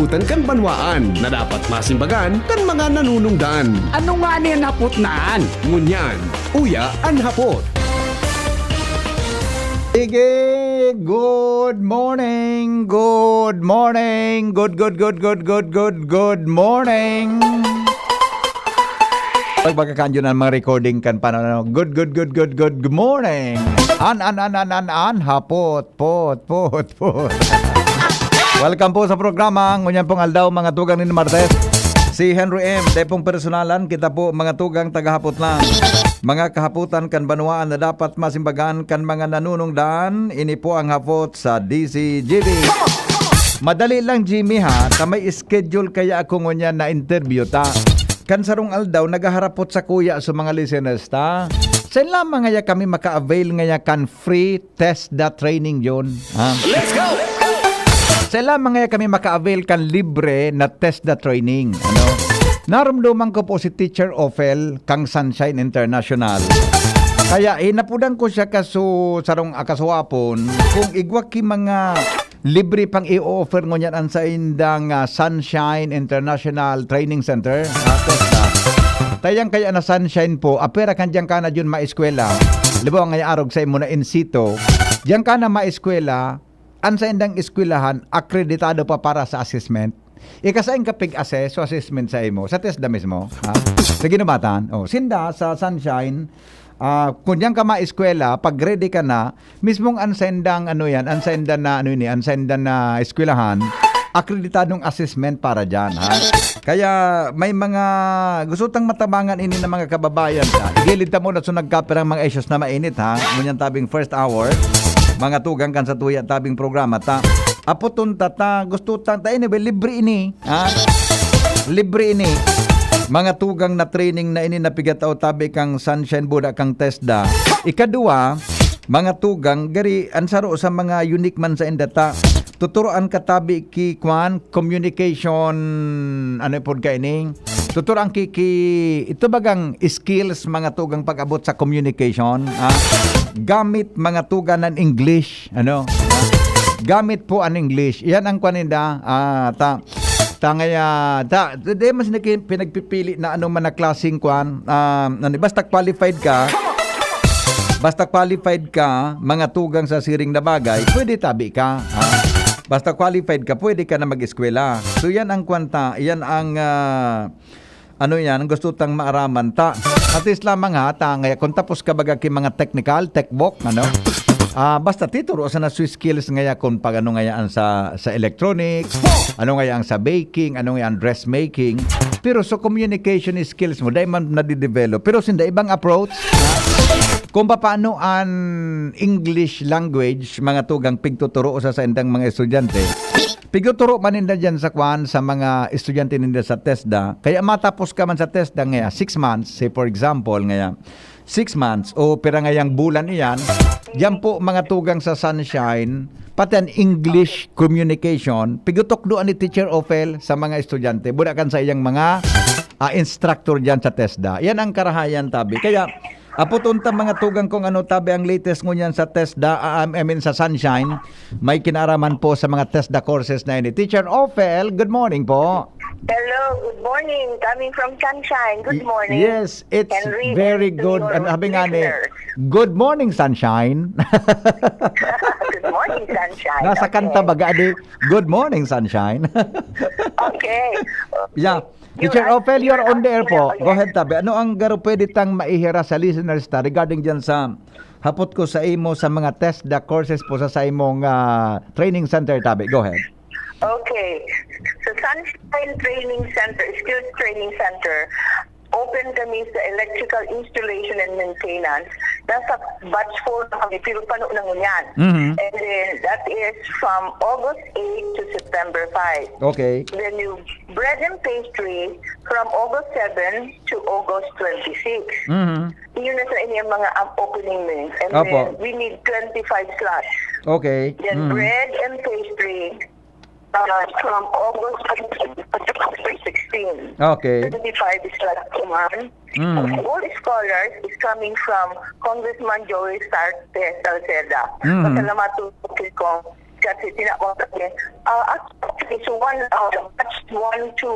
tagahaputan kan banwaan na dapat masimbagan kan mga nanunungdan. Ano nga niyan hapot naan? Ngunyan, uya ang hapot. Sige, good morning, good morning, good morning. Pagkakakanyo ng mga recording kan paano, good morning. An, hapot, pot. Welcome po sa programa, ngunyan pong aldaw mga tugang ni Martes. Si Henry M. Depong personalan, kita po mga tugang tagahapot lang. Mga kahaputan kan banwaan na dapat masimbagan kan mga nanunungdan, ini po ang hapot sa DCGB. Madali lang Jimmy ha, ta may schedule kaya ako ngunyan na interview ta. Kan sarong aldaw nagaharapot sa kuya sa mga listeners ta. Sa lamang ngaya kami maka-avail ngaya kan free test da training yon. Ha? Let's go! Sa lamang ngaya kami maka-avail kan libre na test da training. Ano? Naramdaman ko po si Teacher Ophel kang Sunshine International. Kaya inapudan ko siya kaso sarong akaswapon kung igwaki mga libre pang i-offer ngo niyan sa indang Sunshine International Training Center. Tayang kaya na Sunshine po, apera kan diyan ka na dyan maeskwela. Libaw nga arog sa imo na in situ. Diyan ka na maeskwela, an sa indang eskwelahan, akreditado pa para sa assessment. Ikasain ka pig-assess o assessment sa imo, sa test da mismo. Ha? Sa ginubatan, sinda sa Sunshine, kung diyan ka maeskwela, pag ready ka na, mismong ansendang na eskwelahan, akreditadong assessment para dyan. Ha? Kaya may mga gusto tang matabangan ini ng mga kababayan. Igilid ta mo na so nagkaperang mga issues na mainit ha. Ngunyan tabing first hour, mga tugang kan sa tuya tabing programa ta. Apoton tata gusto ta anyway, libre ini. Ha? Libre ini. Mga tugang na training na ini napigataw tabi kang Sunshine Buda kang TESDA. Ikadua, mga tugang gari ansaro sa mga unique man sa indata. Tuturoan katabi ki kwan communication pod ka ini. Tuturoan ki ito bagang skills mga tugang pag-abot sa communication. Gamit mga tugang ng English. Gamit po ang English. Yan ang kwaninda. Di mas pinagpipili na man na klaseng kwan. Basta qualified ka, mga tugang sa siring na bagay, pwede tabi ka. Basta qualified ka, pwede ka na mag-eskwela. So yan ang kwanta, yan ang gusto tang maaraman ta. At least lamang ngaya kung tapos ka baga ki mga technical, techbook, basta tituro sa na skills ngaya kung pag ngayaan sa electronics, ngayaan sa baking, ngayaan dressmaking. Pero so communication skills mo, dahil man nadidevelop. Pero sinda ibang approach, kung paano ang English language, mga tugang pigtuturo sa indang mga estudyante. Pigtuturo man ninda dyan sa kwan sa mga estudyante ninda sa TESDA. Kaya matapos ka man sa TESDA ngaya, 6 months, say for example, ngaya, 6 months o pira ngayang bulan iyan, diyan po mga tugang sa Sunshine, pati ang English communication, pigutokdoan ni Teacher Ophel sa mga estudyante. Budakan sa iyang mga instructor dyan sa TESDA. Yan ang karahayan tabi. Kaya, aputunta mga tugang kung tabi ang latest ngunyan sa TESDA, sa Sunshine, may kinaraman po sa mga TESDA courses na ini. Teacher Ophel, good morning po. Hello, good morning. Coming from Sunshine. Good morning. Yes, it's Henry very and good. your Habi nga ni, listeners. good morning, Sunshine. Good morning, Sunshine. Nasa kanta baga di, good morning, Sunshine. Okay. Yeah. Teacher Ophel, you're on the air po. Go ahead, tabi. Ano ang garo pwede tang maihira sa listeners ta regarding dyan sa hapot ko sa imo sa mga TESDA courses po sa imong training center, tabi. Go ahead. Okay. So Sunshine Training Center, Skills Training Center, open kami sa electrical installation and maintenance. Nasa batch 4 na kami, pero pano na ngunyan. And then that is from August 8 to September 5. Okay. Then you bread and pastry from August 7 to August 26. Yun na sa inyong mga opening names. And Opo. then we need 25 slots. Okay. Then bread and pastry from August 16. Okay. 25 is like one. All scholars is coming from Congressman Joey Sarte Salceda. Pasalamat po ko kasi tinawag kami. Actually, so batch 1 to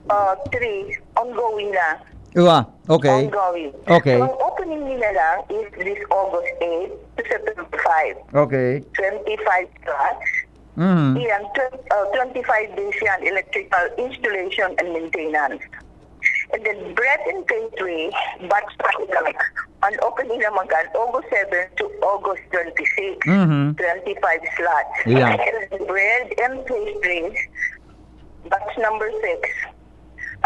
3, ongoing na. Okay. Ongoing. Okay. So, ang opening nila lang is this August 8 to September 5. Okay. 25 slots. Mhm. Yan, 25 days yan, electrical installation and maintenance. And then bread and pastry, batch 5 lang. Ang opening naman kan, August 7 to August 26. Mhm. 25 slots. Yeah. And then bread and pastry, batch number 6.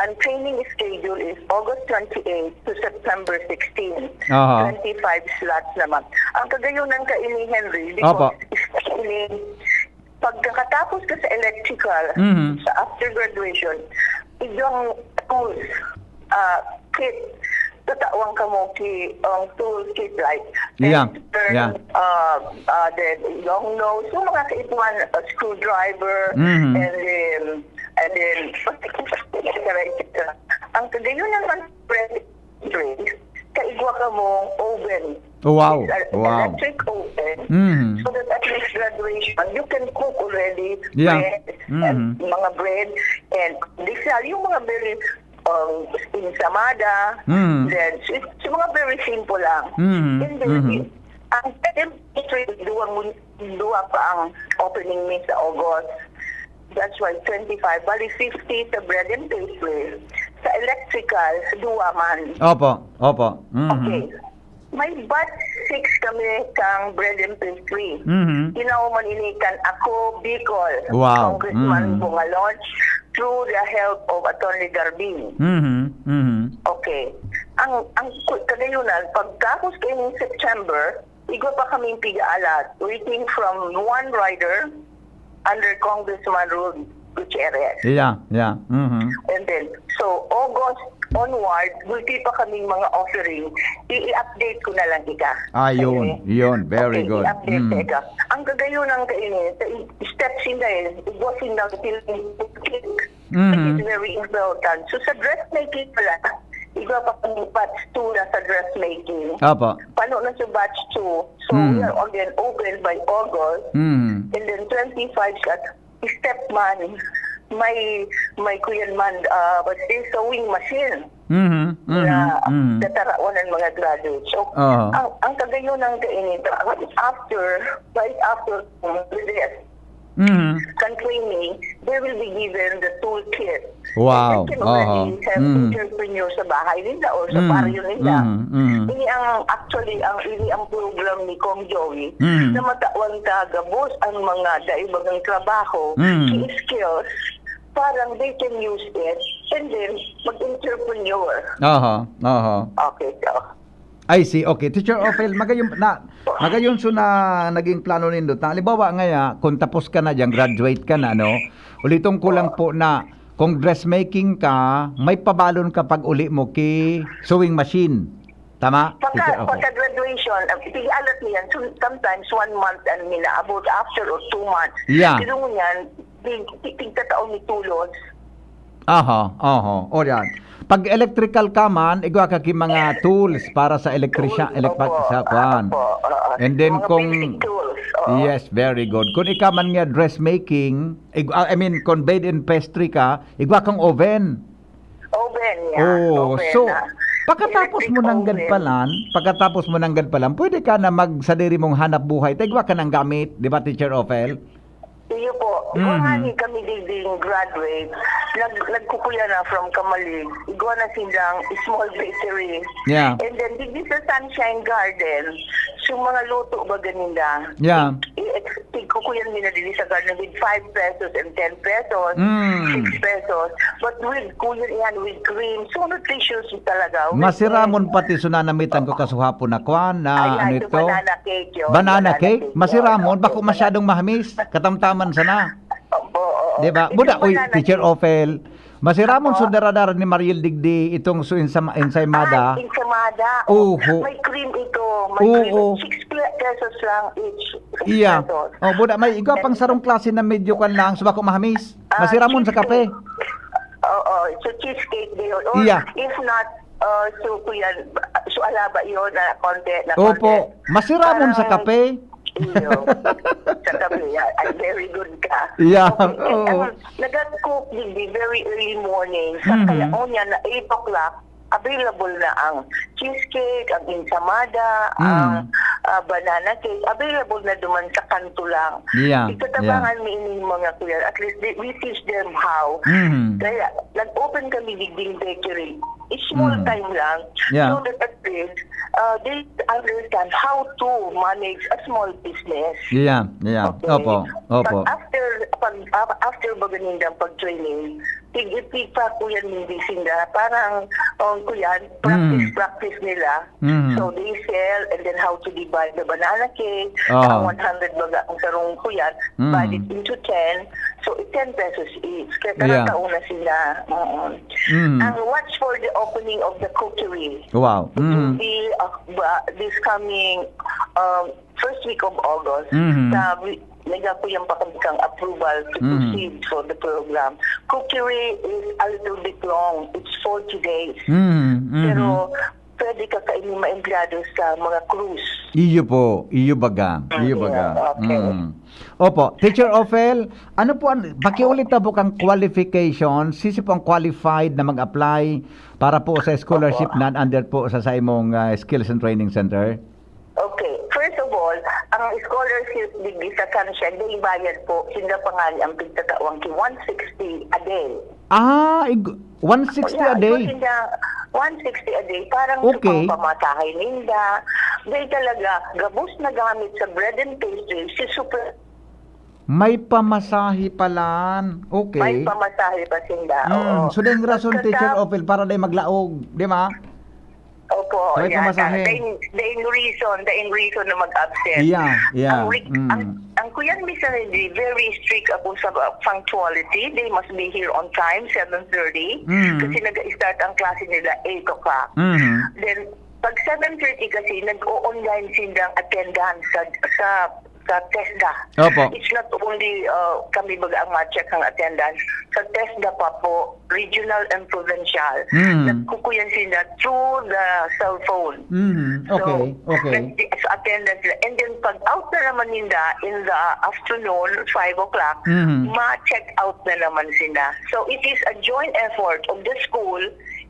Ang training schedule is August 28 to September 16. Aha. 25 slots naman. Ang kagayunan ka ini Henry, Opo. because pagkatapos ka sa electrical, Mhm. sa after graduation, yung tools, kit, tatawang ka mo ang tool kit like Yeah, tester, yeah. then long nose, yung mga kaituan, screwdriver, Mhm. and then ang kagayunan man kaigwa ka mo oven. Wow. It's an Wow. electric oven. Mhm. So that at least graduation, you can cook already Yeah. bread, Mhm. and mga bread, and yung mga very insamada, Mhm. then it's mga very simple lang. Mhm. And then, Mhm. ang duwa pa ang opening me sa August. That's why 25, bali 50 sa bread and pastry. Sa electrical, duwa man. Opo. Mhm. Okay. May batch 6 kami kang bread and pastry. Mhm. Man inikan ako, Bicol, Wow. Congressman Mhm. Bungalon, through the help of Attorney Garbin. Mhm. Mhm. Okay. Ang kagayunan, pagkapos kayong September, igwa pa kaming pig-alat, waiting from one rider under Congressman Rod Gutierrez. Yeah. Mhm. And then, so August onward, multi pa kaming mga offering. I-update ko na lang ika. Yun. Very good. I-update Mm. ka. Ang kagayunan kainin, steps in dahil, igwasin ng tilting cake. Mhm. It's very important. So sa dressmaking pala, igwa pa kami batch 2 na sa dressmaking. Opo. Pano na sa batch 2. So we are again open by August. Mhm. And then 25 at step man, may kuyan man, but there's sewing machine Mhm. na Mhm. tatarawan ng mga graduates. So, Oo. ang kagayunan kainin, right after this Mhm. can training, they will be given the toolkit. Wow. And they can already have Mhm. entrepreneur sa bahay nila or sa Mhm. baryo nila. Mhm. Ini ang ang program ni Kong Joey Mhm. na matawang tagabos ang mga daibagang trabaho, Mhm. key skills, parang they can use it and then mag-entrepreneur. Aha. Okay, so. I see. Okay. Teacher Ophel, magayon so na naging plano nindo. Halimbawa ngaya, kung tapos ka na diyan, graduate ka na, no? Ulitong ko lang po na kung dressmaking ka, may pabalon ka pag uli mo ki sewing machine. Tama? Teacher Ophel? Pagka-graduation, pig-alat niyan, sometimes 1 month and about after or 2 months. Yeah. Pero niyan, tigtataon ni tulos. Aha. O yan. Pag electrical ka man, igwa ka ki mga tools para sa sa kwan. And then mga kung basic tools. yes, very good. Kung ikaw man nga dressmaking, kung bake and pastry ka, igwa kang oven. Oven, yeah. Oh, Oven, so ah. pagkatapos mo ng gadpalan, pwede ka na magsadiri mong hanap buhay. Igwa ka ng gamit, di ba, Teacher Ophel? Iyo po. Iwahani kami ding graduate. Nagkukuya na from Kamalig. Igwa na silang small bakery. Yeah. And then, digdi sa Sunshine Garden, so mga luto ba ganila? Yeah. Kukuyan nila din sa garden with 5 pesos and 10 pesos, 6 pesos. But with kuyan yan, with cream, so nutritious talaga. Masiramon pati sunanamitan ko kasuhapon na kwan na ano ito? Banana cake yun. Banana cake? Masiramon, bako masyadong mahamis. Katamtaman sana. Di ba? Buda, Teacher Ophel, masiramon so daradara ni Mariel Digdi itong ensaymada. Ensaymada. Oho. May cream ito. May cream. 6 pesos lang each. 6 Iya. pesos. Buda, may igwa pang sarong klase na medyo kan lang, so bako mahamis. Masiramon sa kape. Oo. So cheesecake din yun. Or Iya. if not, so alaba yun na konti. Opo. Masiramon sa kape. Iyo. Sa tabi, ay very good ka. Yeah, Okay. oo. Nag-cook din very early morning. Sa Mhm. kaya niya na 8 o'clock, available na ang cheesecake, ang ensamada, ang banana cake. Available na duman sa kanto lang. Yeah, Itatabangan mi ining mga kuya. At least we teach them how. Mhm. Kaya nag-open kami digding bakery. Small time lang. Yeah. So that at least they understand how to manage a small business. Yeah. Okay. Opo. Pag after ba ganindang pag-training, tig-ipig pa ko yan hindi sinda. Parang, kuyan, practice nila. Mhm. So they sell and then how to divide the banana cake. Oh. 100 baga ang sarong kuyan, Mhm. divide it into 10. So 10 pesos each. Kaya Yeah. taon na sila. Mhm. And watch for the opening of the cookery. Wow. It will Mhm. be this coming first week of August. Mhm. Nagka po yung pakabikang approval to proceed for the program. Cookery is a little bit long. It's 40 days. Mhm. Mhm. Pero pwede ka kainin ma-empleyado sa mga cruise. Iyo po, iyo baga. Okay. Opo, Teacher Ophel, ano po, pakiulit na po kang qualification, sisi po ang qualified na mag-apply para po sa scholarship na under po sa imong Skills and Training Center? Okay. First of all, ang scholarship degree sa Sunshine, may bayad po, sila pangali ang pagtatawang 160 a day. 160 a day? 160 a day. Parang Okay. sa pamasahe ninda. Day talaga, gabos na gamit sa bread and pastry, si super, May pamasahe palan. may Okay. pamasahe pa sinda. Oo. So, din rason, Pagkatap- Teacher Ophel, para day maglaog, di ba? Opo, May pamasahe. The in reason na mag-absent. Yeah. Ang kuyan minsan hindi, very strict ako sa punctuality. They must be here on time, 7:30. Kasi nag-start ang klase nila 8 o'clock. Mhm. Then, pag 7:30 kasi, nag-o-online silang attendance sa TESDA. Opo. It's not only kami baga ang ma-check ang attendance. Sa TESDA pa po, regional and provincial. Nagkukuyan sila through the cell phone. Mhm. Okay. So, attendance nila. And then, pag out na naman nila in the afternoon, 5 o'clock, ma-check out na naman sila. So, it is a joint effort of the school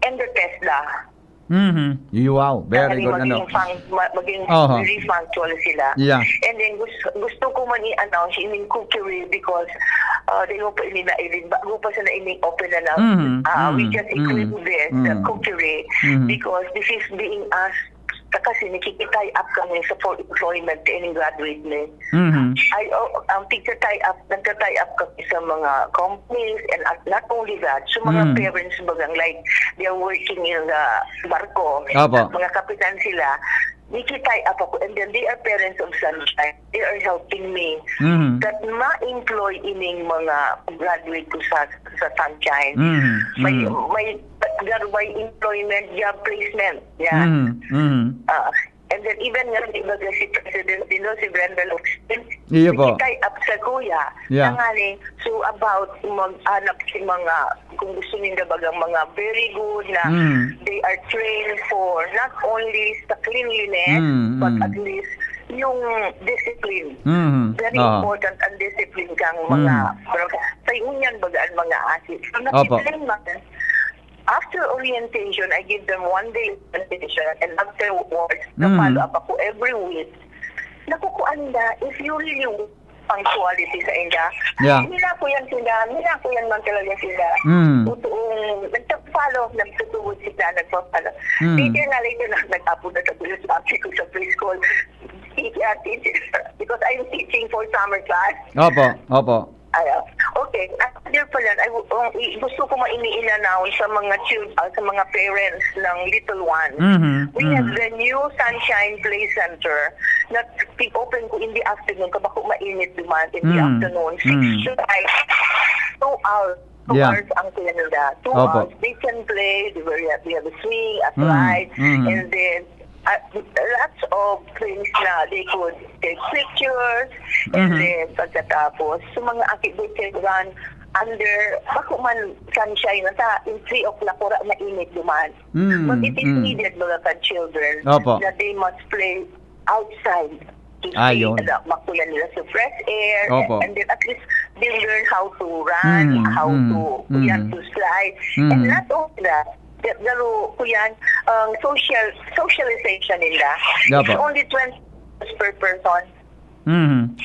and the TESDA. Mhm. Wow, very good. Maging Oho. very punctual sila. Yeah. And then gusto ko man i-announce in cookery because they open nila bago pa sila open na lang. We just equip this the cookery because this is being asked kasi nakikitay up kami sa for employment and graduate na. Ang nagtatay up kami sa mga companies and not only that, so mga parents bagang like they're working in the barko, Opo. mga kapitan sila, nakitay up ako and then they are parents of Sunshine. They are helping me that ma-employ ining mga graduate ko sa Sunshine. May employment, job placement. Yeah. And then even nga, diba si President Dino, si Brenda Lopez, Iyo po. tay up sa kuya. Yeah. Nangaling, so about mag-anap si mga, kung gusto nila bagang mga very good na they are trained for not only sa cleanliness, but at least yung discipline. Very important ang discipline kang mga, sa inyan baga ang mga asit. So nakitrain natin. After orientation, I give them 1 day orientation and afterwards, na-follow up ako every week. Nakukuan na, if you really want punctuality sa inyo, nila ko yan man talaga sila. Nagpa-follow, nagtutuwod sila, nagpa-follow. Later na nag-upload na sa ko sa preschool. Teacher, because I'm teaching for summer class. Opo. Okay. After pa yan, gusto ko ma-ini-announce sa mga sa mga parents ng little ones. We have the new Sunshine Play Center na open ko in the afternoon kapag mainit duman in the afternoon. 6 to 2 hours. 2 hours ang kaya nila. 2 hours. They can play. We have a swing, a slide, and then lots of things na they could take pictures and then pagkatapos so mga activities run under bako man sunshine na in 3 o'clock ora na init duman but it is needed mga children that they must play outside Ayun. makuya nila sa fresh air, Opo. and then at least they learn how to run, how to to slide, and not only that, laro kuyan socialization nila. Opo. It's only 20 per person.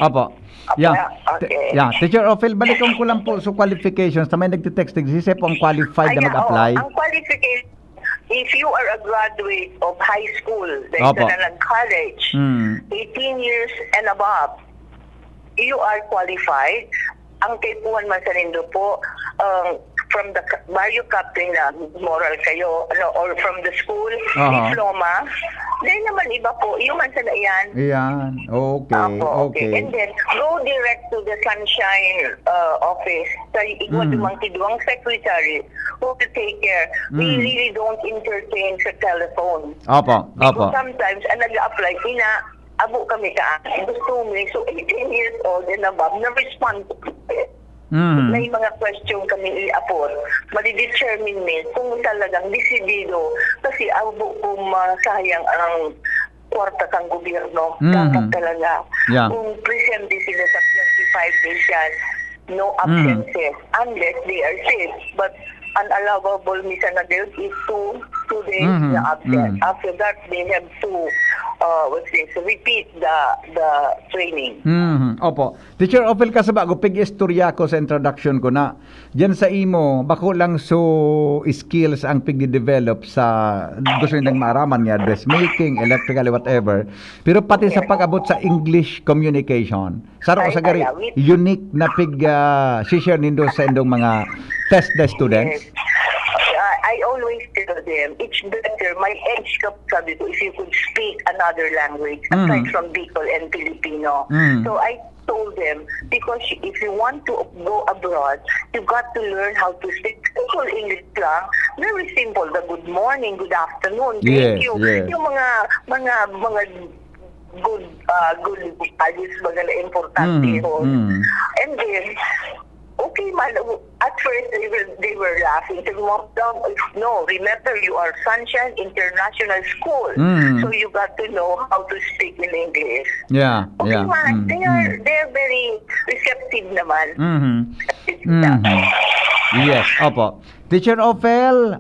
Opo. Yeah. Okay. Teacher Ophel, balikan ko lang po sa qualifications. May nagtitext, nagsisip po ang qualified na mag-apply. Ang qualification, if you are a graduate of high school, Opo. na nag-college, 18 years and above, you are qualified. Ang kaipuhan man sa nindo po, from the Barrio Captain na moral kayo, or from the school, diploma. Then naman iba po, yung man sa na yan. Ayan. Okay. And then, go direct to the Sunshine office. Sa igwa dumang tidwang secretary who to take care. We really don't entertain sa telephone. Opo. Because sometimes, nag-apply, abo kami ka. Gusto mo, so 18 years old and above, na-respond to it. May mga question kami i-apport. Mali-determine kung talagang desidido kasi abo kung masayang ang kwarta kang gobyerno. Dapat talaga. Yeah. Kung present sila sa 25 days yan, no absences unless they are sick. But unallowable misa na deal is 2 days na absent. After that, they have to repeat the training. Opo. Teacher Ophel, kasabago, pig-istorya ko sa introduction ko na dyan sa imo, bako lang so skills ang pig-develop sa gusto nang maaraman niya, dressmaking, electrical, whatever. Pero pati sa pag-abot sa English communication. Saro sa gari, unique na share nindo sa indong mga test the students. Yes. I always tell them, it's better, my edge ka sabi ko, if you could speak another language aside from Bicol and Filipino. So I told them, because if you want to go abroad, you got to learn how to speak simple English lang. Very simple, the good morning, good afternoon, thank you. Yes. Yung mga good values, mga na importante yun. And then, okay, man. At first, they were laughing. Sabi mo, no, remember, you are Sunshine International School. So you got to know how to speak in English. Yeah. Okay, man. They're very receptive naman. Yes, opo. Teacher Ophel,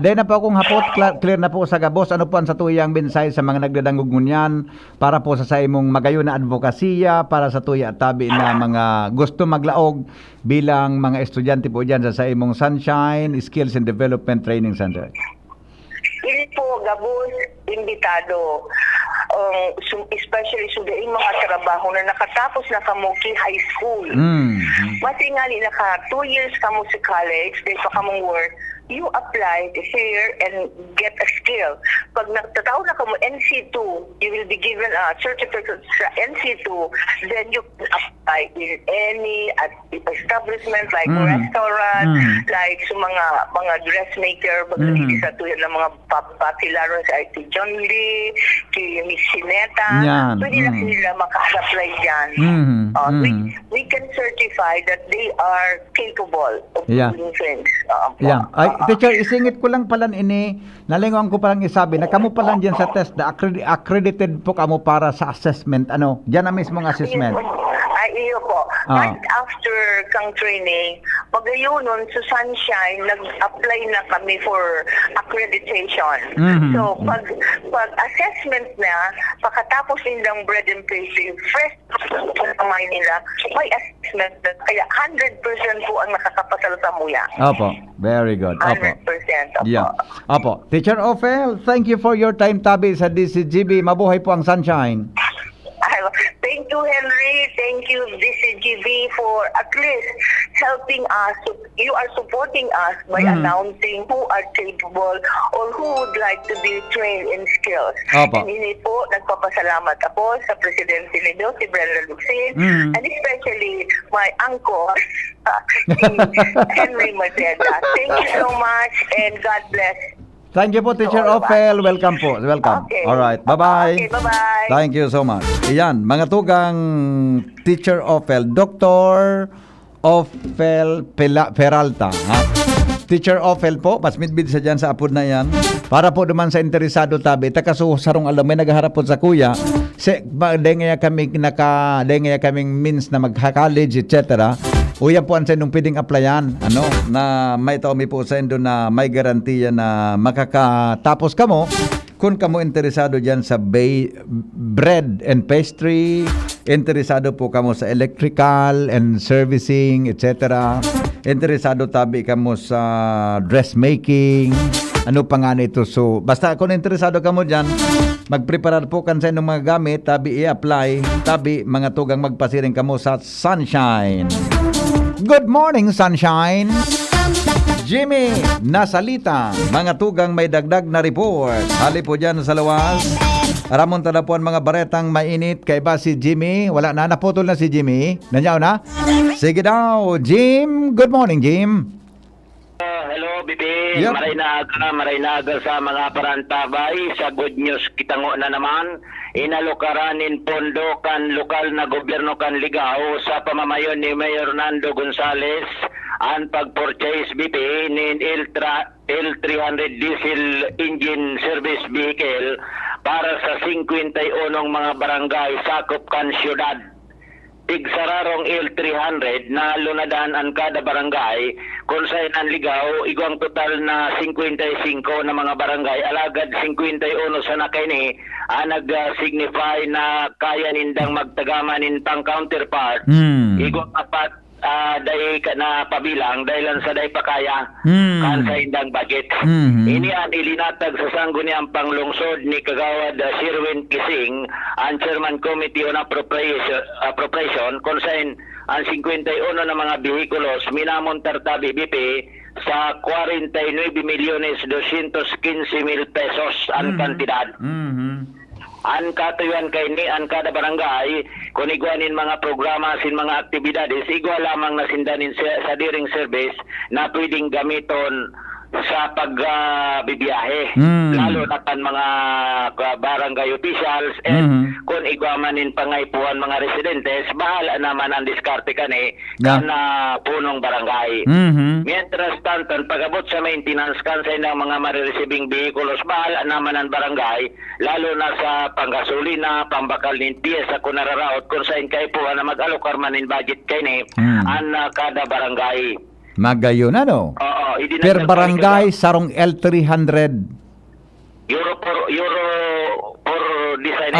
dahil na po akong hapot, clear na po sa gabos. Ano po ang sa tuyang bensay sa mga nagdadangog ngunyan para po sa imong magayon na advokasya, para sa tuya at tabi na mga gusto maglaog bilang mga estudyante po dyan sa imong Sunshine Skills and Development Training Center? Hindi po, gabos, imbitado. Especially sudaing mga trabaho na nakatapos na kamo ki high school. Matingali naka 2 years kamo sa college, then pa kamong work, you apply here and get a skill. Pag nagtataw na kamo NC2, you will be given a certificate sa NC2, then you can apply in any establishment like restaurant, like sa mga dressmaker, bagay sa tuyan ng mga papilaron sa IT John Lee, kay Miss Sineta, pwede na sila maka-apply dyan. We can certify that they are capable of doing things. Ay, teacher, isingit ko lang pala ini, nalingon ko palang isabi, na kamo pala dyan sa test, accredited po kamo para sa assessment, dyan na mismong assessment. Ay, iyo po. Right after kang training, pag-ayunon sa Sunshine, nag-apply na kami for accreditation. So, pag assessment na, pagkatapos nilang bread and pastry, fresh kamay nila, may assessment na, kaya 100% po ang nakakapasal sa muya. Opo, very good. Opo. 100%. Opo. Yeah. Opo. Teacher Ophel, thank you for your time tabi sa DCGB. Mabuhay po ang Sunshine. Thank you, Henry. Thank you, DCGV, for at least helping us. You are supporting us by announcing who are capable or who would like to be trained in skills. Opo. And ini po, nagpapasalamat ako sa Presidente nito, si Brenda Luxin, and especially my uncle, si Henry Madeda. Thank you so much, and God bless. Thank you po, Teacher Ophel. Welcome po. Welcome. Okay. Alright. Bye-bye. Okay, bye-bye. Thank you so much. Iyan, mga tugang Teacher Ophel, Dr. Ophel Peralta. Ha? Teacher Ophel po, mas midbid sa dyan sa apod na yan. Para po naman sa interesado tabi, takasuharong alam, may nagaharap po sa kuya. Dengaya kaming means na magka-college, etc. O yan po ang sa nung pwedeng applyan. Ano, na may taomi po sa indo na may garantiya na makakatapos ka mo. Kung kamo interesado dyan sa bread and pastry, interesado po kamo sa electrical and servicing, etc. Interesado tabi kamo sa dressmaking, ano pa nga nito. So, basta kung interesado kamo dyan, magpreparar po kan sa inyong mga gamit, tabi i-apply, tabi mga tugang magpasiring kamo sa Sunshine. Good morning, Sunshine! Jimmy Nasalita, mga tugang may dagdag na report. Hali po dyan sa lawas. Ramon talapuan mga baretang mainit. Kay ba si Jimmy? Wala na, naputol na si Jimmy. Nanyaw na? Sige daw, Jim. Good morning, Jim. Hello, Bibi. Yep. Maray na aga sa mga parantabay. Sa good news, kitango na naman. Inalokaranin pondo kan lokal na gobyerno kan Ligao sa pamamayon ni Mayor Nando Gonzales ang pag-purchase BP ng L300 diesel engine service vehicle para sa 51 mga barangay sakop kan syudad. Tigsararong L300 na lunadan ang kada barangay kung saan ang Ligao igwang total na 55 na mga barangay alagad 51 sa nakaini ang nag-signify na kaya nindang magtagamanin pang counterpart igwang apat dahil ka na pabilang dahil sa dahil pa kaya kan sa indang budget. Ini ang ilinatag sa sangguniang panglungsod ni Kagawad Sherwin Kising ang Chairman Committee on Appropriation kung saan ang 51 na mga behikulos minamontar tabi BP sa 49,215,000 pesos ang kantidad. Ang katuyuan kay ni ang kada barangay kung igwanin mga programa sin mga aktibidades igwa lamang na sindanin sa diring service na pwedeng gamiton sa pagbibiyahe lalo na kan mga barangay officials and kung igwamanin pangaypuan mga residentes bahala naman ang diskarte kani na punong barangay. Mientras tanto pagabot sa maintenance kansay ng mga mariresibing behikulos bahala naman ang barangay lalo na sa panggasolina pambakal nin piyesa kung nararaot kung saan kaypuan na mag-alokar man in budget kay ang kada barangay. Magayon ano? Oo, Per barangay sarong L300. Euro for design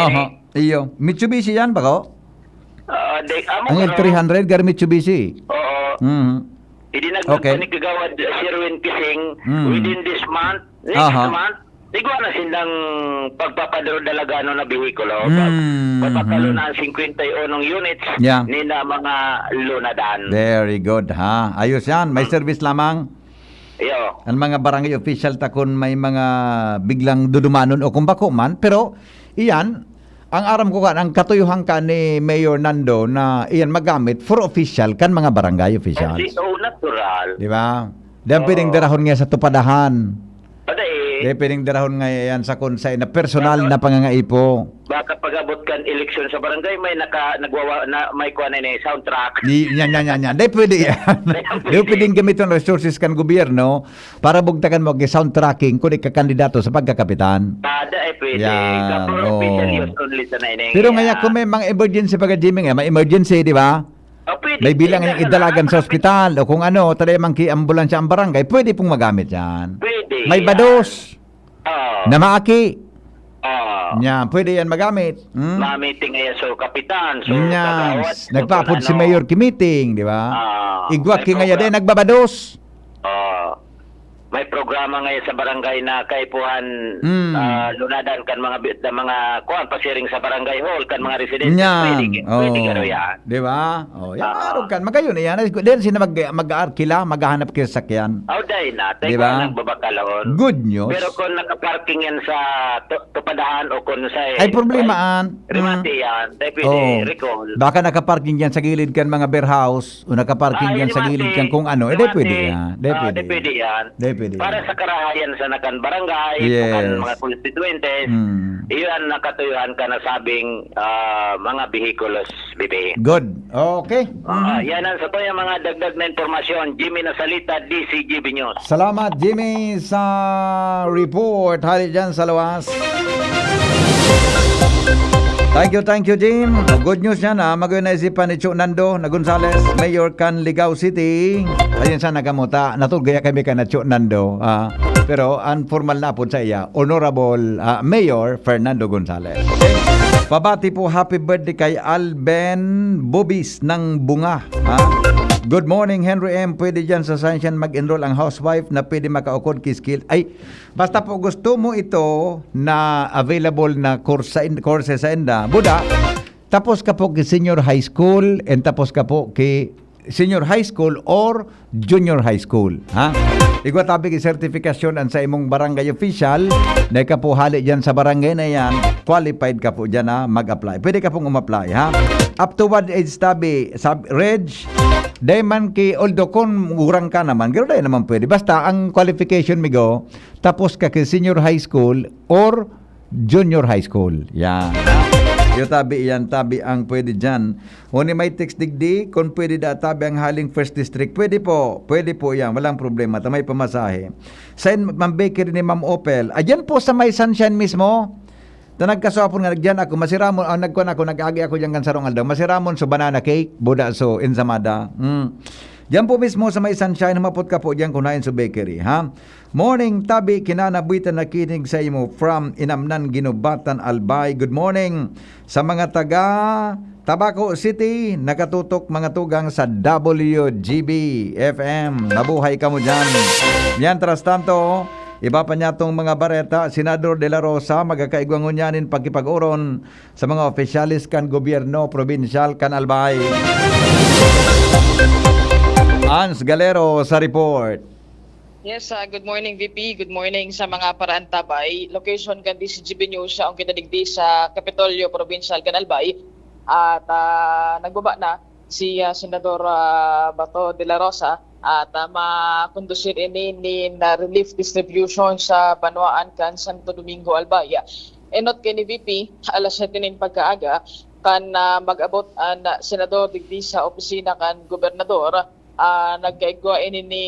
Iyo. Mitsubishi yan ba ko? Ang amo L300 gar Mitsubishi. Oo. Idinagdag Okay. ni Kagawad Sherwin Kising within this month, next month, igwa na sindang pagpapadalagano na behikulo. Papatalo na ang 51 units ni na mga lunadan. Very good ha. Ayos yan. May service lamang. Iyo. Ang mga barangay official takon may mga biglang dudumanon o kung bako man. Pero iyan, ang aram ko kan, ang katuyuhan ka ni Mayor Nando na iyan magamit for official kan mga barangay officials. So natural. Di ba? Diyan pwedeng darahon nga sa tupadahan. Aday, Di pwedeng darahon nga yan sa konsay na personal na pangangaipo. baka pag-abot kan eleksyon sa barangay may may kuha na soundtrack. Yan. Di pwede yan. Di pwedeng gamiton resources kan gobyerno para bugtakan mo soundtracking kung ikakandidato sa pagkakapitan. Ada pwede. Yan, Kapag official use only sa naineng. Pero ngayon kung may mga emergency pagka-Jimmy nga, may emergency, di ba? pwede. May bilang yung idalagan sa ospital o kung ano, taday mangki-ambulansya ang barangay, pwede pong magamit yan. Pwede. May bados na maaki. Yan, pwede yan magamit. Ma-meeting ngayon so kapitan, so Yan. kagawad. Nagpapod so si ano. Mayor Kimiting, di ba? Igwak may ngayon din, program. nagbabados. May programa ngayon sa barangay na kaipuhan lunadan kan mga kuan pasiring sa barangay hall kan mga residente. Pwede gano yan. Di ba? Yan, araw kan. Magayon yan. Then sila mag-aarkila, maghahanap kayo sa sakyan. Day na. Tayo Diba? ko nagbabakalon. Good news. Pero kung nakaparking yan sa tupadahan o kung sa... Ay, problemaan. Remate yan. Tayo pwede recall. Baka nakaparking yan sa gilid kan mga beer house o nakaparking yan sa gilid kan kung ano. Di pwede yan. Di pwede yan. Di pwede pwede. Para sa karahayan sa nakan barangay, Yes. nakan mga constituentes, iyan nakatuyuhan ka na sabing mga vehikulos bibi. Good. Okay. Yan ang sa to yung mga dagdag na informasyon. Jimmy Nasalita, DCGB News. Salamat, Jimmy, sa report. Hali dyan sa lawas. Thank you, Jim. Good news yan, ha. Magayon na isipan ni Chu Nando na Gonzales, Mayor kan Ligao City. Ayun sa nagamuta. Natugaya kami ka na Chu Nando. Pero unformal na po sa iya, Honorable Mayor Fernando Gonzales. Okay? Pabati po, happy birthday kay Alben Bobis ng Bunga. Good morning, Henry M. Pwede dyan sa Sunshine mag-enroll ang housewife na pwede makaukod kiskil. Ay, basta po gusto mo ito na available na course sa enda. Buda, tapos ka po ki senior high school and tapos ka po ki senior high school or junior high school. Igwa tabi ki certification an sa imong barangay official na ka po hali dyan sa barangay na yan, qualified ka po dyan na mag-apply. Pwede ka pong umapply, ha? Up to what age tabi? Reg, Dayman ki although kung urang ka naman, gano'n tayo naman pwede. Basta ang qualification migo, tapos ka ki senior high school or junior high school. Yan. Yung tabi yan, tabi ang pwede dyan. Huni may text digdi, kung pwede da tabi ang haling first district, pwede po yan, walang problema. Tamay pamasahe. Sign Ma'am Bakery ni Ma'am Opel. Ayan po sa may Sunshine mismo. Nagkaswapon nga nagdiyan ako, masiramon, nag-agi ako diyan kan sarong aldaw. Masiramon so banana cake, buda so ensamada. Diyan po mismo sa may Sunshine, humapot ka po diyan kunain sa bakery, ha? Morning, tabi, kinanabuitan na kinig sa imo from Inamnan, Ginubatan, Albay. Good morning sa mga taga Tabaco City, nakatutok mga tugang sa WGB FM. Nabuhay ka mo diyan. Mientras tanto, iba pa niya itong mga bareta, Senador De La Rosa, magkakaigwangon yanin pagkipag-uron sa mga opisyalis kan gobyerno, provinsyal kan Albay. Ans Galero sa report. Yes, good morning VP. Good morning sa mga Parantabay. Location kan DCGB News ang kinadigdi sa Kapitolyo Provincial kan Albay. At nagbaba na si Senador Bato De La Rosa at makondusir ini na relief distribution sa Banwaan kan Santo Domingo, Albay. Enot kay ni VP, alas 7 nin pagkaaga, kan mag-abot ang senador digdi sa opisina kan gobernador, nagkaigwa ini ni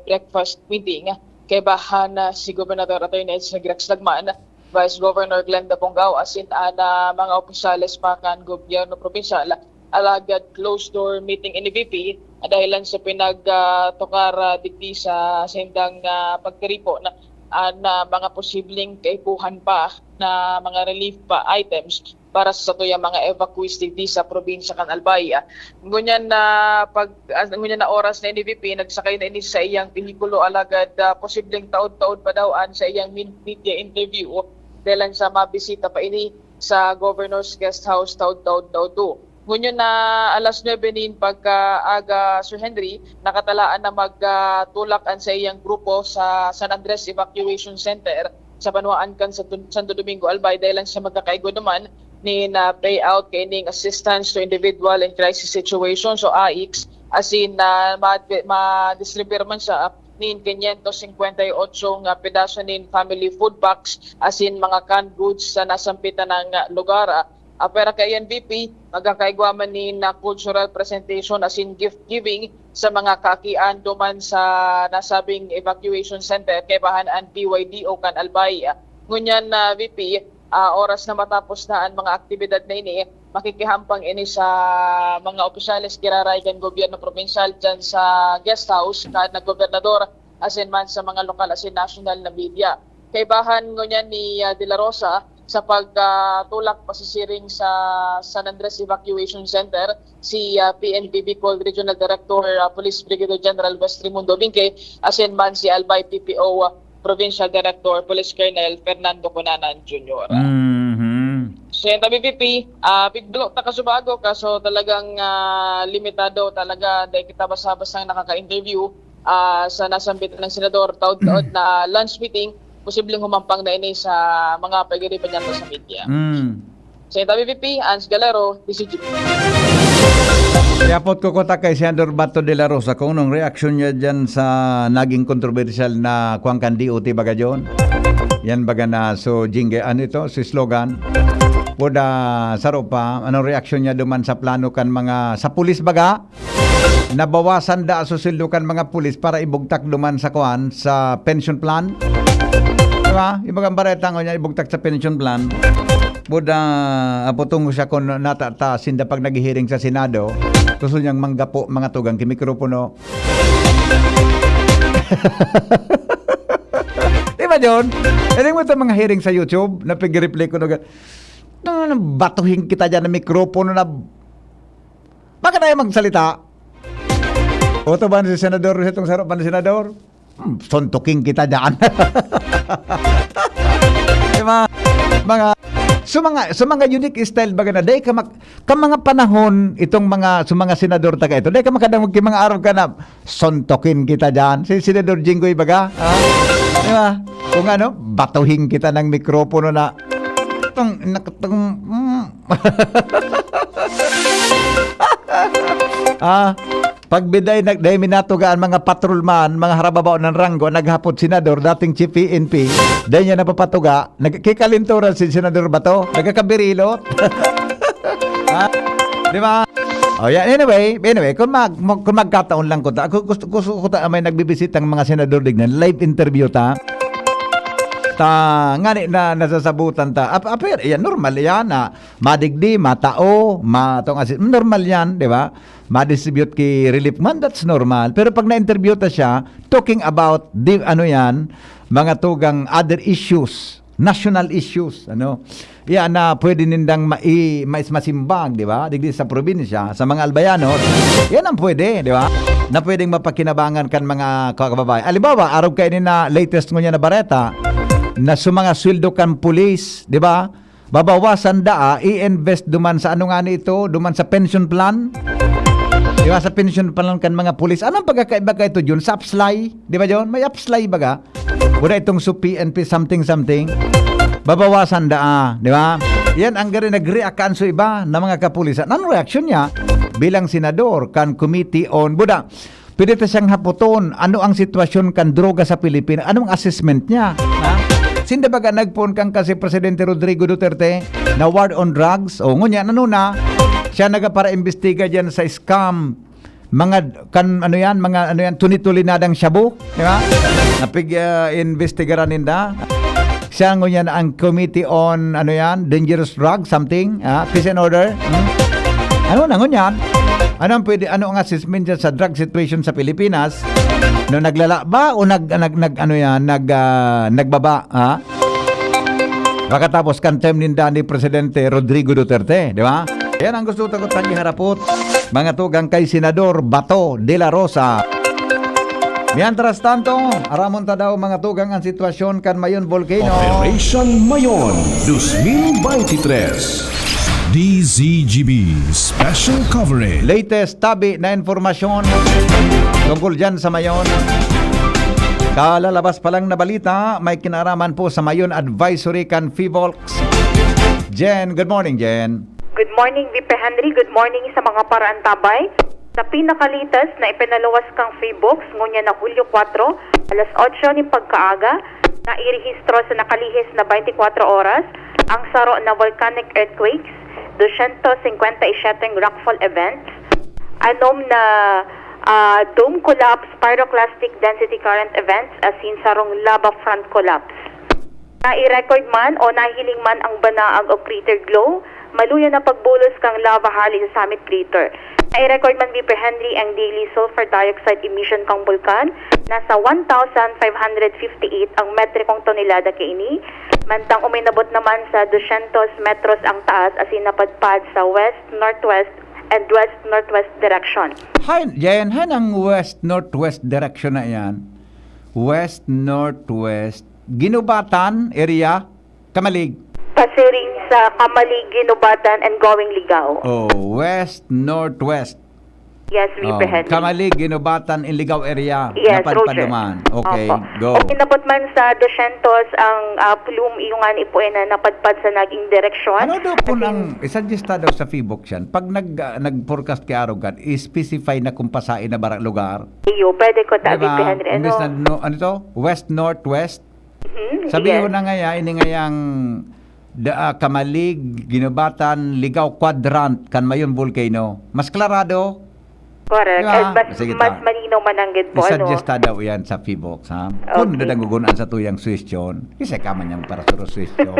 breakfast meeting kay bahan si Gobernador Atty. Rex Lagman, Vice Governor Glenda Bongao, asin mga opisyales pa kan gobyerno provincial, alagad closed door meeting ini VP dahilan sa pinagtukar digdi sa sendang pagkaripo na mga posibleng kaipuhan pa na mga relief pa items para sa tuyang mga evacuees digdi sa probinsya kan Albay. Ngunyan na oras na NVP nagsakay na ini sa iyang pelikulo alagad posibleng taod-taod pa daw sa iyang media interview dahilan sa mabisita pa ini sa Governor's Guest House taod-taod daw do. Ngunyan na alas 9 nin pagkaaga, Sir Henry, nakatalaan na magtulakan sa iyang grupo sa San Andres Evacuation Center sa Banwaan kan sa Santo Domingo, Albay dahil sa magkakaigo naman ni na payout kaining assistance to individual in crisis situations so AICS asin na ma-distribute man siya nin 558 pedaso nin family food packs asin mga canned goods sa nasampitan ng lugar. Pero kay NVP, magkakaigwa man ni na cultural presentation as in gift giving sa mga kakian duman sa nasabing evacuation center kay bahan ang PYDO kan Albay. Ngunyan na VP, oras na matapos na ang mga aktibidad na ini, makikihampang ini sa mga opisyalis kiraray kan gobyerno provincial dyan sa guest house kahit na gobernador asin man sa mga lokal asin national na media. Kay bahan ngunyan ni De La Rosa, sa pagtulak pasisiring sa San Andres Evacuation Center, si PNP Bicol Regional Director Police Brigadier General West Raimundo Binque, asin man si Albay PPO Provincial Director Police Colonel Fernando Conanan Jr. So yung tabi VP, big block ta kasubago kaso talagang limitado talaga dahil kita basa-basa nakaka-interview sa nasambitan ng senador taod-taod na lunch meeting, posibleng humampang na ini sa mga pagiripan niya sa media. Sa tabi VP, Ans Galero, DCGP. Iapot ko kota kay Senador Bato de la Rosa kung anong reaksyon niya dyan sa naging kontrobersyal na kuwang kan DOT baga dyan. Yan baga na so jingge ano ito si slogan. Puda saro pa anong reaksyon niya duman sa plano kan mga sa pulis baga. Nabawasan da susildo kan mga pulis para ibugtak duman sa kuan sa pension plan. Diba? Yung mga bareta niya ibugtak sa pension plan. Buda apotong siya kung natatasin da pag naghihiring sa Senado. Gusto niyang manggapo mga tugang kimikropono. Diba John? Hindi mo ito mga hearing sa YouTube, napig-replay ko na batuhin kita dyan ng mikropono na bakit tayo magsalita? O ito ba si Senador? Itong sarap ba ni Senador? Suntuking kita dyan. Diba? Mga unique style baga na day ka mga panahon itong mga senador taga ito day ka makadamog ki mga araw ka na sontokin kita diyan si Senador Jinggoy baga di ba kung ano batuhin kita ng mikropono na pagbiday nagday minatugaan mga patrolman, mga harababaw ng ranggo, naghapot senador, dating chief PNP, dahil niya napapatuga, nagkikalinturan si Senador Bato, nagkakabirilot. Di ba? Oh, yeah. Anyway, kung magkataon lang ko ta, gusto ko ta may nagbibisit ang mga senador dignan, live interview ta. Ngani na nasasabutan ta. Apir, yan normal yan na madigdi, matao, normal yan, di ba? Ma-distribute ki relief man, that's normal. Pero pag na-interview ta siya, talking about mga tugang other issues, national issues, yan na pwede nindang masimbang, di ba? Digdi sa probinsya, sa mga albayano, yan ang pwede, di ba? Na pwedeng mapakinabangan kan mga kababayan. Alibawa, araw kayo na latest ngunya na bareta, na sa mga sweldo kan pulis, di ba? Babawasan i-invest duman sa ito, duman sa pension plan. Di ba sa pension plan kan mga pulis? Anong pagkakaiba ka ito Jun? Sa upslay, di ba Jun? May upslay baga? Wala itong su PNP something. Babawasan di ba? Yan ang gari nag-react kan so iba na mga kapulisan. Anong reaksyon niya? Bilang senador kan committee on Buda. Pwede ta siyang haputon, ano ang sitwasyon kan droga sa Pilipinas? Anong assessment niya? Sinda baga nagpon kang kasi Presidente Rodrigo Duterte na war on drugs? O ngunya, siya para imbestiga diyan sa scam mga tunitulinadang shabu, di ba? Investigaran ninda. Siya ngunya ang committee on dangerous drugs something, peace and order. Ano ang assessment dyan sa drug situation sa Pilipinas? No naglala ba o nagbaba, ha? Pagkatapos kan time ninda ni Presidente Rodrigo Duterte, di ba? Yan ang gusto ko tangi harapot mga tugang kay Senador Bato de la Rosa. Mientras tanto, aramon ta daw mga tugang ang sitwasyon kan Mayon Volcano. Operation Mayon 2023. DZGB Special Coverage. Latest tabi na informasyon tungkol dyan sa Mayon. Kalalabas pa lang na balita, may kinaraman po sa Mayon Advisory kan FIVOLX. Jen, good morning Jen. Good morning, VP Henry. Good morning sa mga paraantabay. Sa pinakalitas na ipinaluwas kang FIVOLX ngunya na Hulyo 4, alas 8 ni pagkaaga, na irehistro sa nakalihis na 24 oras ang saro na volcanic earthquakes, 257 rockfall events, anom na dome collapse, pyroclastic density current events as in sarong lava front collapse. Na-i-record man o nahiling man ang banaag o crater glow, maluya na pagbulos kang lava hali sa summit crater. Na-i-record man VP Henry ang daily sulfur dioxide emission kang bulkan, nasa 1,558 ang metrikong tonelada kaini, mantang uminabot naman sa 200 metros ang taas as in napadpad sa west, northwest, and west-northwest direction. Yan ang west-northwest direction na yan. West-northwest. Ginubatan area, Kamalig. Pasiring sa Kamalig, Ginubatan, and Going Ligao. Oh, west-northwest. Yes, VP Henry. Kamalig, Ginubatan, Iligaw area. Yes, Roger. Napadpaduman. Okay, Opo. go. O kinapot man sa Dosyentos ang plume iyungan ipuin na napadpad sa naging direksyon. Ano daw po ang isuggest daw sa Facebook yan? Pag nag-forecast kay Arugan, i-specify na kung pasain na barang lugar. Iyo, pwede ko ta, Diba? VP Henry. Imbes na, ano to? West, northwest. Mhm, Sabihin yes. ko na nga ini ngayang Kamalig, Ginubatan, Ligaw, Quadrant, kan mayon volcano. Mas klarado. Correct. Diba? At Sige, mas ta. malinaw mananggid po, ano? I-suggest daw yan sa Facebook, ha? Kung Okay. nadangugunan sa tuyang question, isa ka man yung para sa question.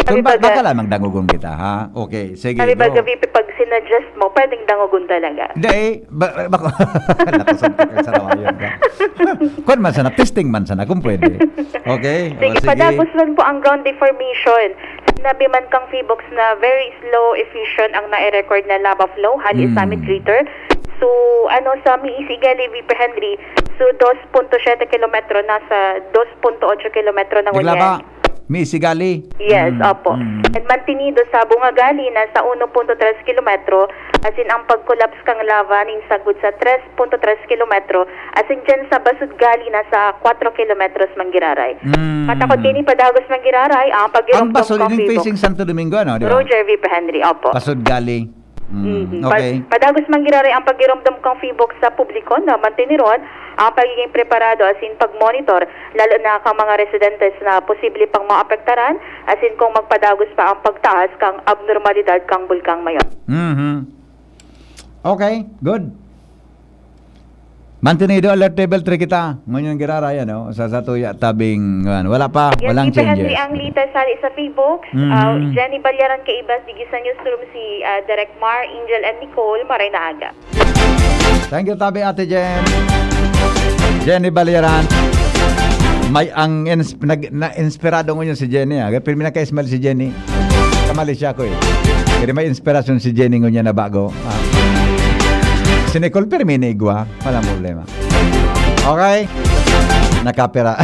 Sabi Kung baka baga- lamang dangugun kita, ha? Okay, sige, Sabi ba, go. VP, pag sinuggest mo, pwedeng dangugon talaga. Hindi eh, bako, nakusog ka sa rawayan ka. Kung man sana, testing man sana, kung pwede. Okay? O, Sige, padagos man po ang ground deformation. Sinabi man kang Feebox na very slow efficient ang na-record na lava flow, hali summit crater. So, sa Miisigali, VP Henry, so 2.7 kilometro, nasa 2.8 kilometro na Naglaba, may isigali. Yes, opo. And Mantinido sa Bungagali, nasa 1.3 kilometro, as in ang pag-collapse kang lava nin sagud sa 3.3 kilometro, as in dyan sa Basudgali, nasa 4 kilometros Manggiraray. Katakot kini padagos Manggiraray, ang Ang pag-irong basol yung facing Santo Domingo, ano? Di ba? Roger, VP Henry, opo. Pasod gali. Okay. Padagos Manggiraray ang pagiromdom kang Feebox sa publiko na mantiniron ang pagiging preparado as in pag-monitor lalo na kang mga residentes na posible pang maapektaran as in kung magpadagos pa ang pagtaas kang abnormalidad kang bulkang mayon. Okay, good. Mantenido alert table 3 kita. Ngunyan giraraya, no? Sa tuya tabing, wala pa, Yan, walang VP Henry, changes. ang lita sa Feebox. Jenny Balyaran kay Ibas, Digisan Newsroom si Direct Mar, Angel and Nicole, Maray na aga. Thank you, tabi Ate Jen. Jenny Baliaran. May ang na-inspirado ngunyan si Jenny. Pero pinaka-smile si Jenny. Kamali siya ko eh. Pero may inspirasyon si Jenny ngunyan na bago. Si Nicole pero may naigwa. Walang problema. Okay? Nakapira.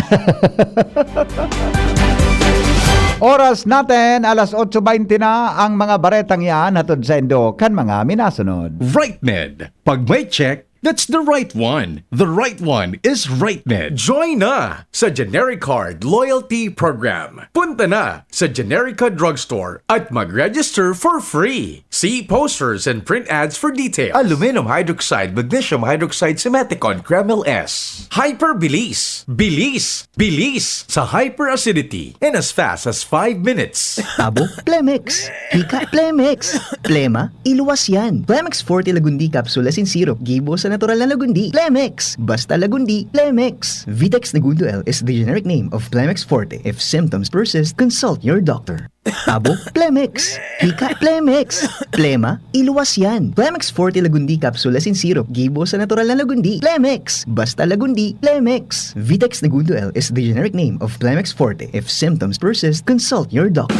Oras natin, alas 8:20 na ang mga baretang yan hatod sa Indo kan mga minasunod. RightNed. Pag may check, that's the right one. The right one is RightNed. Join na sa Genericard Loyalty Program. Punta na sa Generica Drugstore at mag-register for free. See posters and print ads for details. Aluminum hydroxide, magnesium hydroxide, Simeticon, Kreml S. Hyperbilis. Bilis. Bilis sa hyperacidity in as fast as 5 minutes. Tabo, Plemex. Hika, Plemex. Plema, iluwas yan. Plemex Forte Lagundi Capsule in Syrup. Gibo sa natural na Lagundi. Plemex. Basta Lagundi. Plemex. Vitex Negundo L is the generic name of Plemex Forte. If symptoms persist, consult your doctor. Tabo, Plemex. Hika, Plemex. Plema, iluwas yan. Plemex Forte Lagundi Capsule in Syrup. Gibo sa natural na Lagundi. Plemex. Basta Lagundi. Plemex. Vitex Negundo L is the generic name of Plemex Forte. If symptoms persist, consult your doctor.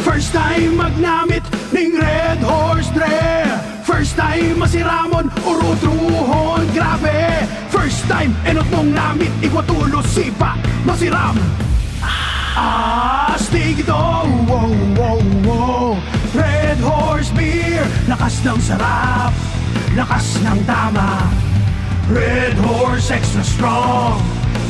First time magnamit ning Red Horse Dre. First time masiramon urutruhon grabe. First time enot mong namit ikwatulo sipa masiram. Astig ito, wow, wow, wow. Red Horse Beer, lakas ng sarap, lakas ng tama. Red Horse Extra Strong,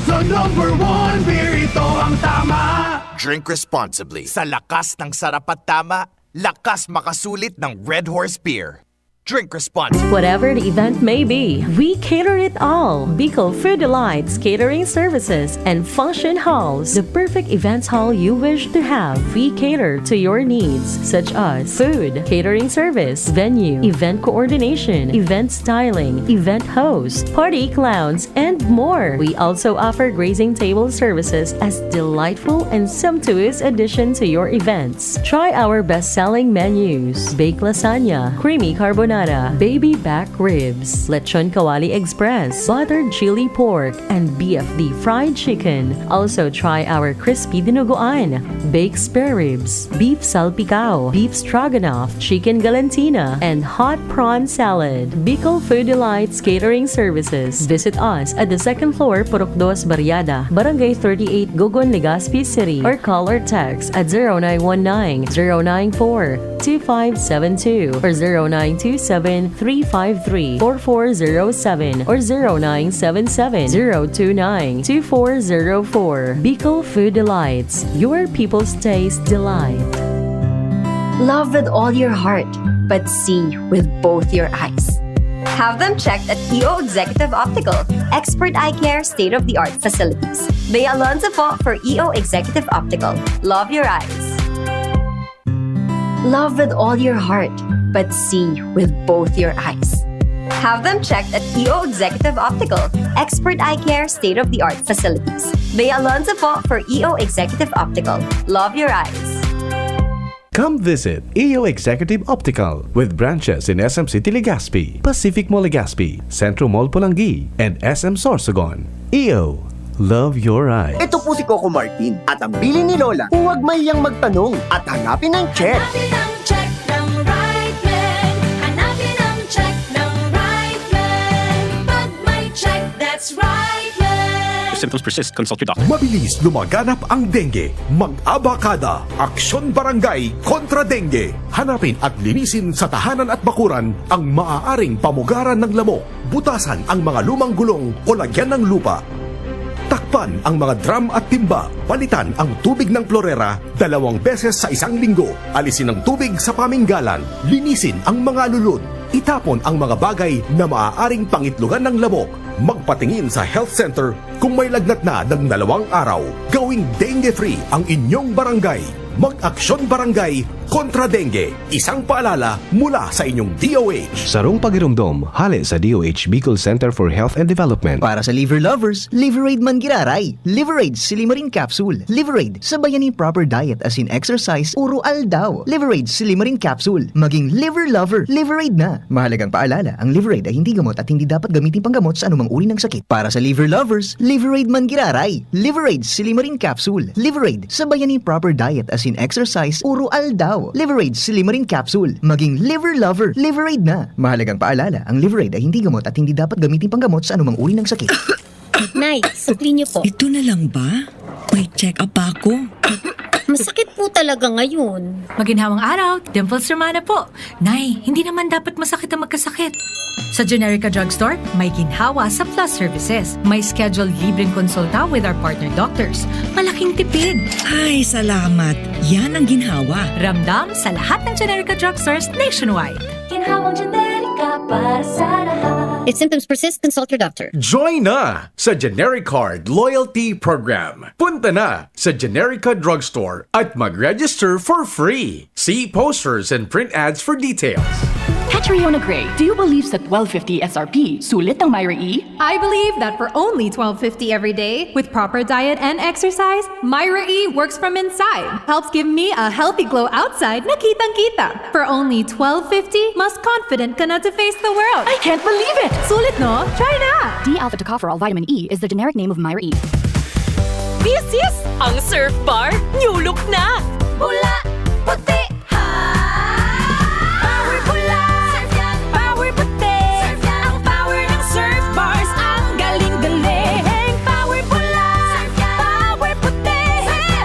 the #1 beer, ito ang tama. Drink responsibly. Sa lakas ng sarap at tama, lakas makasulit ng Red Horse Beer. Drink responsibly. Whatever the event may be, we cater it all. Bicol Food Delights Catering Services and Function Halls, the perfect events hall you wish to have. We cater to your needs, such as food, catering service, venue, event coordination, event styling, event host, party clowns, and more. We also offer grazing table services as delightful and sumptuous addition to your events. Try our best-selling menus: baked lasagna, creamy carbonara, baby back ribs, lechon kawali express, buttered chili pork, and BFD fried chicken. Also try our crispy dinuguan, baked spare ribs, beef salpicao, beef stroganoff, chicken galantina, and hot prawn salad. Bicol Food Delights Catering Services. Visit us at the second floor, Purok 2, Barriada, Barangay 38, Gogon, Legazpi City, or call or text at 0919-094-2572 or 0927 0917-353-4407 or 0977-029-2404. Bicol Food Delights, your people's taste delight. Love with all your heart, but see with both your eyes. Have them checked at EO Executive Optical. Expert eye care, state-of-the-art facilities. Bea Alonzo po for EO Executive Optical. Love your eyes. Love with all your heart, but see with both your eyes. Have them checked at EO Executive Optical. Expert eye care, state-of-the-art facilities. Bea Alonzo po for EO Executive Optical. Love your eyes. Come visit EO Executive Optical with branches in SM City Legazpi, Pacific Mall Legazpi, Centro Mall Pulangi, and SM Sorsogon. EO, love your eyes. Ito po si Coco Martin at ang bili ni Lola, huwag mayang magtanong at hanapin ang check. Hanapin ang check ng right man. Hanapin ang check ng right man. Pag may check, that's right man. If symptoms persist, consult your doctor. Mabilis lumaganap ang dengue. Mag-abakada. Aksyon Barangay kontra dengue. Hanapin at linisin sa tahanan at bakuran ang maaaring pamugaran ng lamok. Butasan ang mga lumang gulong o lagyan ng lupa. Takpan ang mga drum at timba. Palitan ang tubig ng klorera 2 beses sa isang linggo. Alisin ang tubig sa paminggalan. Linisin ang mga lulod. Itapon ang mga bagay na maaaring pangitlugan ng lamok. Magpatingin sa health center kung may lagnat na ng 2 araw. Gawing dengue-free ang inyong barangay. Mag-aksyon barangay kontra dengue. Isang paalala mula sa inyong DOH. Sarong pagirumdom, hali sa DOH Bicol Center for Health and Development. Para sa liver lovers, Liverade Mangiraray, Liverade Silimarin Capsule, Liverade Sabayani Proper Diet as in exercise, Uro Aldaw, Liverade Silimarin Capsule, maging liver lover, Liverade na. Mahalagang paalala, ang Liverade ay hindi gamot at hindi dapat gamitin panggamot sa anumang uri ng sakit. Para sa liver lovers, Liverade Mangiraray, Liverade Silimarin Capsule, Liverade Sabayani Proper Diet as in exercise, Uro Aldaw, Liverade Silimarin Capsule, maging liver lover, Liverade na. Mahalagang paalala, ang Liverade ay hindi gamot at hindi dapat gamitin panggamot sa anumang uri ng sakit. Nay, sukli niyo po. Ito na lang ba? May check-up pa ako. Masakit po talaga ngayon. Maginhawang araw, Dimples Romana po. Nay, hindi naman dapat masakit ang magkasakit. Sa Generica Drugstore, may ginhawa sa Plus Services. May scheduled libreng konsulta with our partner doctors. Malaking tipid. Ay, salamat. Yan ang ginhawa. Ramdam sa lahat ng Generica Drugstores nationwide. Ginhawang Generica para sa lahat. If symptoms persist, consult your doctor. Join na sa Genericard Loyalty Program. Punta na sa Generica Drugstore at mag-register for free. See posters and print ads for details. Catriona Gray, do you believe sa 1250 SRP, sulit ng Myra E? I believe that for only $12.50 every day, with proper diet and exercise, Myra E works from inside. Helps give me a healthy glow outside na kitang-kita. For only $12.50, mas confident ka na to face the world. I can't believe it! Sulit no? Try na! D-alpha tocopherol vitamin E is the generic name of Myra E. This is ang Surf Bar New Look na! Pula, puti, power pula, power puti, ang power ng surf bars, ang galing-galing. Power pula, power puti,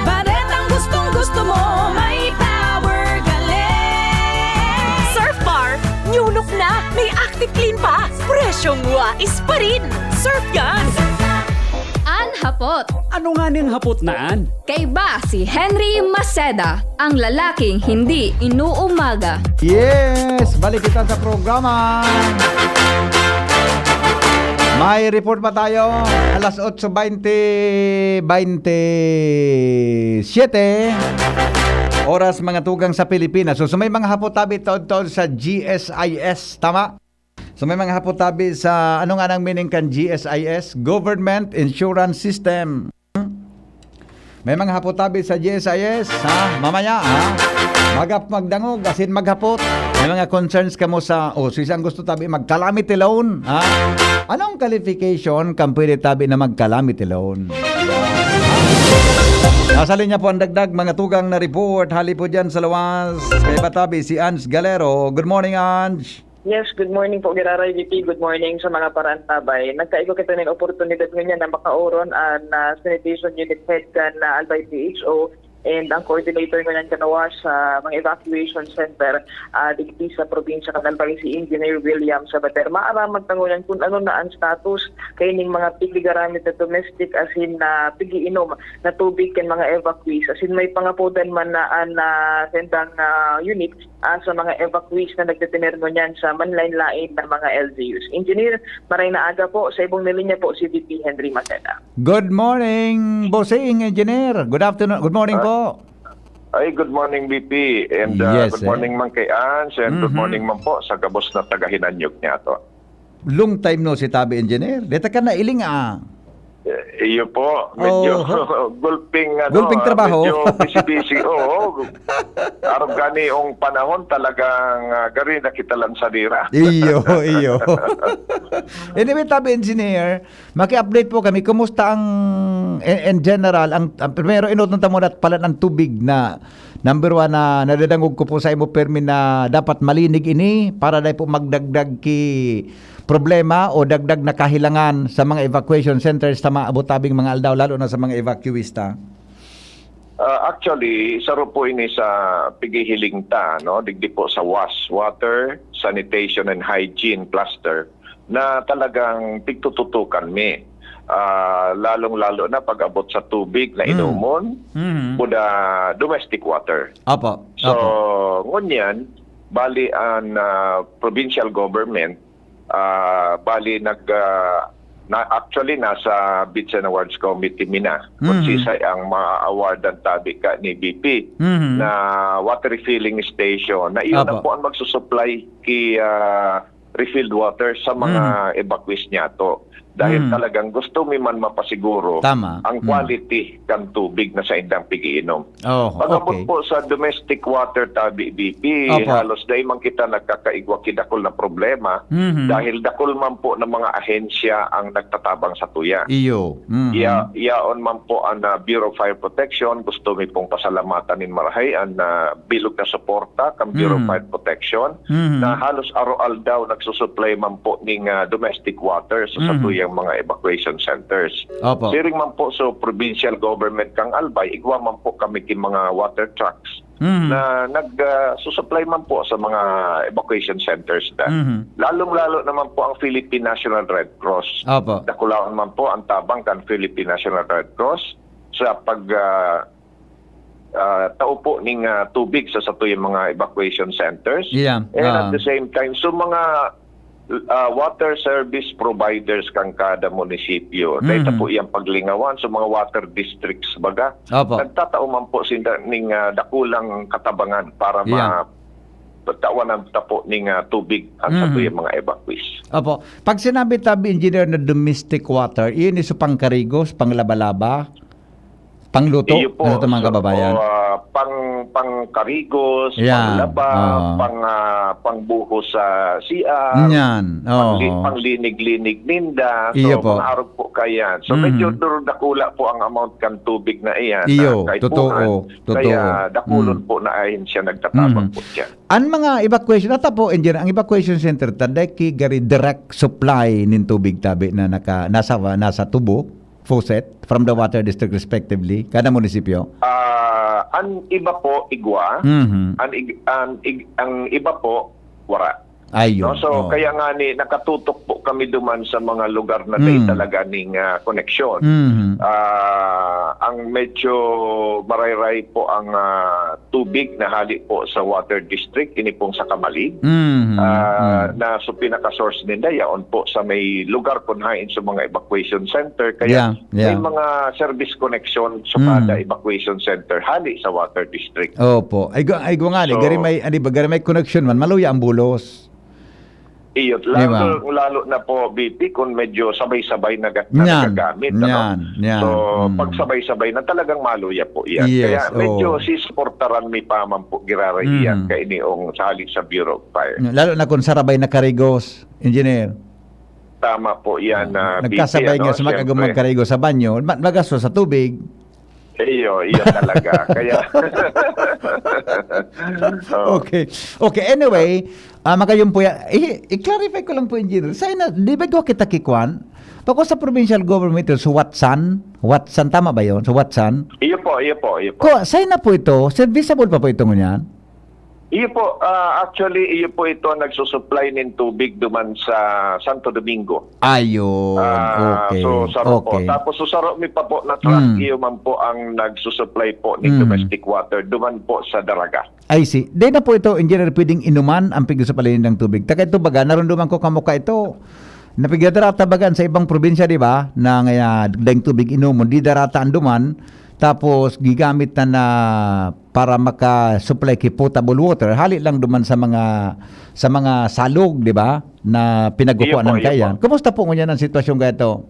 baret ang gustong-gusto mo, may power galing. Surf Bar New Look na! May active clean pa! Presyong wais pa rin! Surf yan! Hapot. Ano nga ning hapot naan? Kay ba si Henry Maceda, ang lalaking hindi inuumaga. Yes! Balik kita sa programa. May report pa tayo. Alas 8:27. Oras mga tugang sa Pilipinas. So may mga hapot-tabi taon sa GSIS. Tama? So may mga hapot-tabi sa ano nga nang meaning kan GSIS? Government Insurance System. May mga hapot-tabi sa GSIS. Ha? Mamaya ha? Magdangog asin maghapot. May mga concerns ka mo sa so isang gusto tabi mag-calamity loan. Ha? Anong qualification kang pwede tabi na mag-calamity loan? Nasa linya po ang dagdag mga tugang na report. Hali po dyan sa lawas. Kay batabi si Ange Galero. Good morning, Ange. Yes, good morning po, Giraray VP. Good morning sa mga parantabay. Nagkaigo kita ng oportunidad ngayon na makauron na sanitation unit head ka na Albay PHO and ang coordinator nga ng kanawa sa mga evacuation center digdi sa probinsya Canalbay si Engineer William Sabater. Maaraman tangunan kung ano na ang status kay ning mga pigligaramit na domestic asin na pigiinom na tubig ken mga evacuees. Asin may pangapudan man na sendang unit sa mga evacuees na nagdetener niyan sa manlain-lain na mga LGUs. Engineer, maray na aga po sa ibong nilinya po si VP Henry Maceda. Good morning, Bossing Engineer. Good afternoon. Good morning po. Ay, good morning, VP. And Yes, good morning, man kay Ans. And good morning, man po sa gabos na taga-Hinanyog niya to. Long time no si Tabi Engineer. Dito ka na iling Iyo po, medyo gulping trabaho. medyo busy-busy. Oo. Araw gani yung panahon talagang gari na kita lang sa dira. iyo. Anyway, Tabi Engineer, maki-update po kami. Kumusta ang, in general, ang primero inutong mo at pala ng tubig na number 1 na nadadangog ko po sa imo permi na dapat malinig ini para dahil po magdagdag ki problema o dagdag na kahilangan sa mga evacuation centers sa mga abutabing mga aldaw, lalo na sa mga evacueesta? Actually, saro po ini sa pigihiling ta, no? Digdi po sa WAS, Water, Sanitation and Hygiene Cluster, na talagang tigtututukan mi. Lalong-lalo na pag-abot sa tubig na inumon, buda domestic water. Apo. So, ngunyan, bali ang provincial government, bali actually nasa Bids and Awards Committee mina kung sisay ang ma-awardan tabi ka ni BP na water refilling station na iyon na po ang magsusupply ki refilled water sa mga evacuees niya to. Dahil talagang gusto mi man mapasiguro ang quality ng tubig na sa indang pigiinom. Pagabot po sa domestic water tabi BP, halos dahil man kita nagkakaigwa kidakol na problema dahil dakol man po ng mga ahensya ang nagtatabang sa tuya. Iyaon man po ang Bureau of Fire Protection, gusto mi pong pasalamatan in marahay ang bilog na suporta kang Bureau of Fire Protection na halos araw-al daw nagsusupply man po ng domestic water sa tuya mga evacuation centers. Siring man po so provincial government kang Albay, igwa man po kami kin mga water trucks na nagsusupply man po sa mga evacuation centers na. Lalong-lalo naman po ang Philippine National Red Cross. Dakulaon man po ang tabang kan Philippine National Red Cross sa pag tao po ning tubig sa tuyong mga evacuation centers. And at the same time, so mga water service providers kang kada munisipyo. Dahil po iyang paglingawan sa mga water districts baga. Nagtatao man po sinda ning dakulang katabangan para pagtawan tapo ning tubig ang sa tuyong mga evacuees. Pag sinabi Tabi Engineer na domestic water, iyon iso pang karigos, pang laba-laba, pangluto sa mga kababayan? Pang karigos, pang laba, pangbuho sa CR, pang linig-linig ninda. So, pangarap po kayan. So, medyo dakula po ang amount kan tubig na iyan. Totoo. Kaya dakulon po na ayon siya nagtatabang po siya. Ang mga evacuation, po, Engineer, ang evacuation center, tadaki gari direct supply ng tubig Tabi na nasa tubo, faucet, from the water district respectively, kada munisipyo? Ang iba po igwa, ang iba po wara. Ayun. So kaya nga ni nakatutok po kami duman sa mga lugar na tayo talaga ning koneksyon. Ang medyo marayray po ang tubig na hali po sa water district ini pong sa Kamalig. Na so pinaka-source nila yaon po sa may lugar kunhain sa mga evacuation center kaya may mga service connection sa kada evacuation center hali sa water district. Opo. Ay go nga ni gari may connection man maluya ang bulos. Iyot, lalo na po BP kung medyo sabay-sabay na nagagamit. So, pag sabay-sabay na talagang maluya po yan. Kaya medyo sisuportaran mi pa man po girarayan ka iniong sali sa Bureau of Fire. Lalo na kung sarabay na karigos, Engineer. Tama po yan. Nagkasabay nga sa mag-agumang karigos sa banyo, magasto sa tubig. Iyo talaga. Kaya Okay, anyway, makayong po yan. I-clarify ko lang po, Engineer. Sa'yo na, di ba ko kita kikwan? Pako sa provincial government ito, sa Watsan, tama ba yun? Sa Watsan? Iyo po. Sa'yo na po ito, serviceable pa po ito ngunyan? Iyo po, actually, iyo po ito nagsusupply ng tubig duman sa Santo Domingo. Ayun, okay. So, saro po. Okay. Tapos, susaro mi pa po na truck, iyo man po ang nagsusupply po ng domestic water duman po sa Daraga. I see. Di na po ito, engineer, pwedeng inuman ang pigil sa palayin ng tubig. Taka ito baga, narunduman ko kamukha ito. Napigadarata bagan sa ibang probinsya, di ba? Na ngayang tubig inumon, di darata anduman. Tapos gigamit na para maka-supply kay potable water. Hali lang duman sa mga salog, di ba? Na pinagukuan ng kayan. Kumusta po ngunyan ang sitwasyon gaito?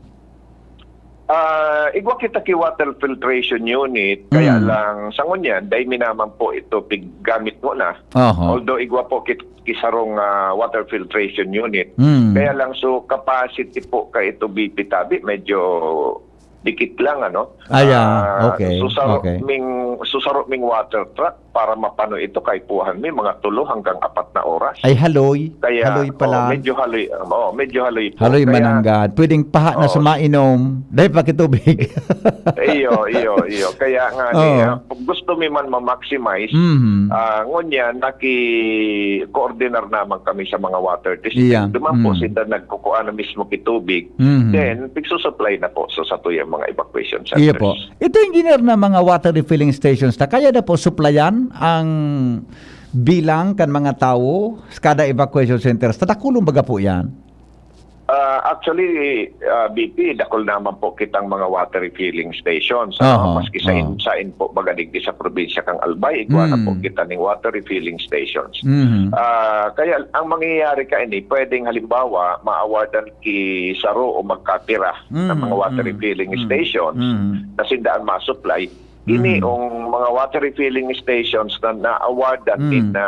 Igwa kita ki water filtration unit, kaya lang sa ngunyan, dahil minaman po ito piggamit mo na. Although igwa po kisarong water filtration unit. Kaya lang so capacity po ka ito BP tabi, medyo dikit lang okay. Susaro ming water truck para mapano ito kay puhan mi mga 3 hanggang 4 na oras. Ay haloy. Kaya, haloy pala. Medyo haloy po. Haloy mananggad. Pwedeng paha na sumainom. Dahil pakitubig. iyo. Kaya nga gusto mi man ma-maximize, ngunyan naki-coordinar naman kami sa mga water district. Duman po sila nagkukuha na mismo kitubig. Then, pigsusupply na po sa satuyang mga evacuation centers. Iya po. Ito engineer na mga water refilling stations na kaya na po supplyan ang bilang kan mga tao sa kada evacuation centers. Tatakulong baga po yan? Actually, BP, dakol naman po kitang mga water refilling stations. Maski sain po bagadigdi sa probinsya kang Albay, igwa na po kita ng water refilling stations. Kaya ang mangyayari ka ini, pwedeng halimbawa ma-awardan ki saro o magkapira ng mga water refilling stations na sindaan ma-supply. Ini ang mga water refilling stations na na-awardan din na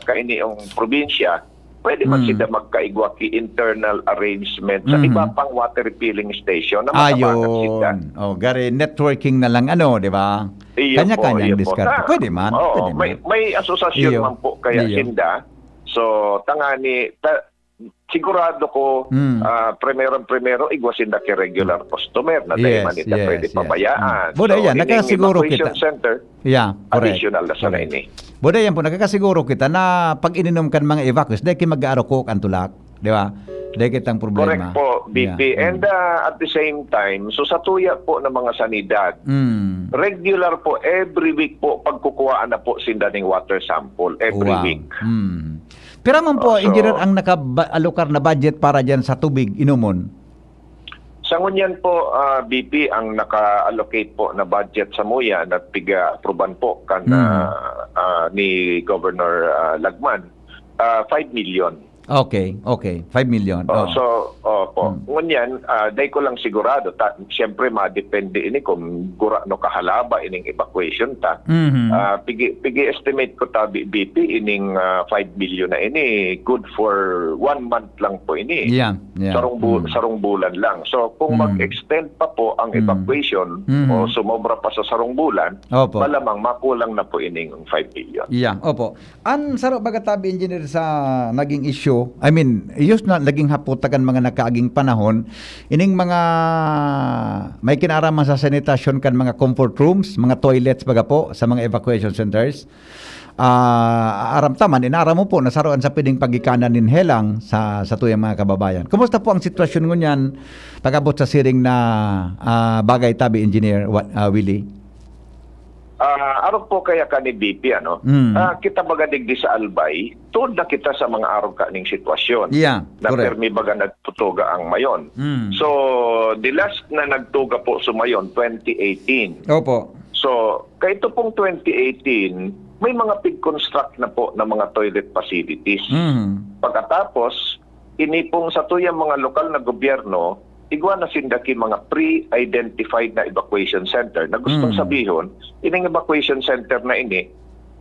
kainiong probinsya, pwede man sila magkaigwa ki internal arrangement sa iba pang water refilling station na matabangan sila. Gari networking na lang di ba? Kanya-kanyang diskarte. Pwede man. May asosasyon man po kaya sinda. So, tangani, sigurado ko, primero, igwa sinda ki regular customer na dahil manita pwede pabayaan. Buda yan, nakasiguro kita. Center, additional na sana ini. Buda yan po, nakakasiguro kita na pag ininom kan mga evacuees, dahil mag-aarokok ang tulak, di ba? Dahil kitang problema. Correct po, BP. And at the same time, so sa tuya po ng mga sanidad, regular po, every week po, pagkukuhaan na po sinda ng water sample, every week. Pero man po, engineer, ang naka-alokar na budget para dyan sa tubig, inumon? Sa ngunyan po, BP, ang naka-allocate po na budget sa Muya na piga-aproban po ni Governor Lagman, 5 million. Okay. 5 million. Ngunyan, dahil ko lang sigurado, siyempre madepende ini kung gura no kahalaba ining evacuation ta. Pigi-estimate ko tabi BP ining 5 million na ini, good for 1 month lang po ini. Sarong bulan lang. So kung mag-extend pa po ang evacuation o sumobra pa sa sarong bulan, malamang makulang na po ining 5 million. Opo. An saro baga tabi engineer sa naging issue, I mean, iyos na laging haputagan mga nakaaging panahon, ining mga may kinaraman sa sanitasyon kan mga comfort rooms, mga toilets baga po sa mga evacuation centers. Aram taman, inaram mo po, nasaroan sa pwedeng pagikanan nin helang sa tuyang mga kababayan. Kumusta po ang sitwasyon ngunyan pag-abot sa siring na bagay tabi, Engineer Willie? Araw po kaya ka ni BP, kita baga digdi sa Albay, tuod na kita sa mga araw ka ning sitwasyon. Na permi baga nagtutuga ang mayon. So, the last na nagtuga po sumayon, 2018. Opo. So, kaito pong 2018, may mga pig-construct na po ng mga toilet facilities. Pagkatapos, ini pong sa tuyang mga lokal na gobyerno, igwa na sindaki mga pre-identified na evacuation center na gustong sabihin, ining evacuation center na ini,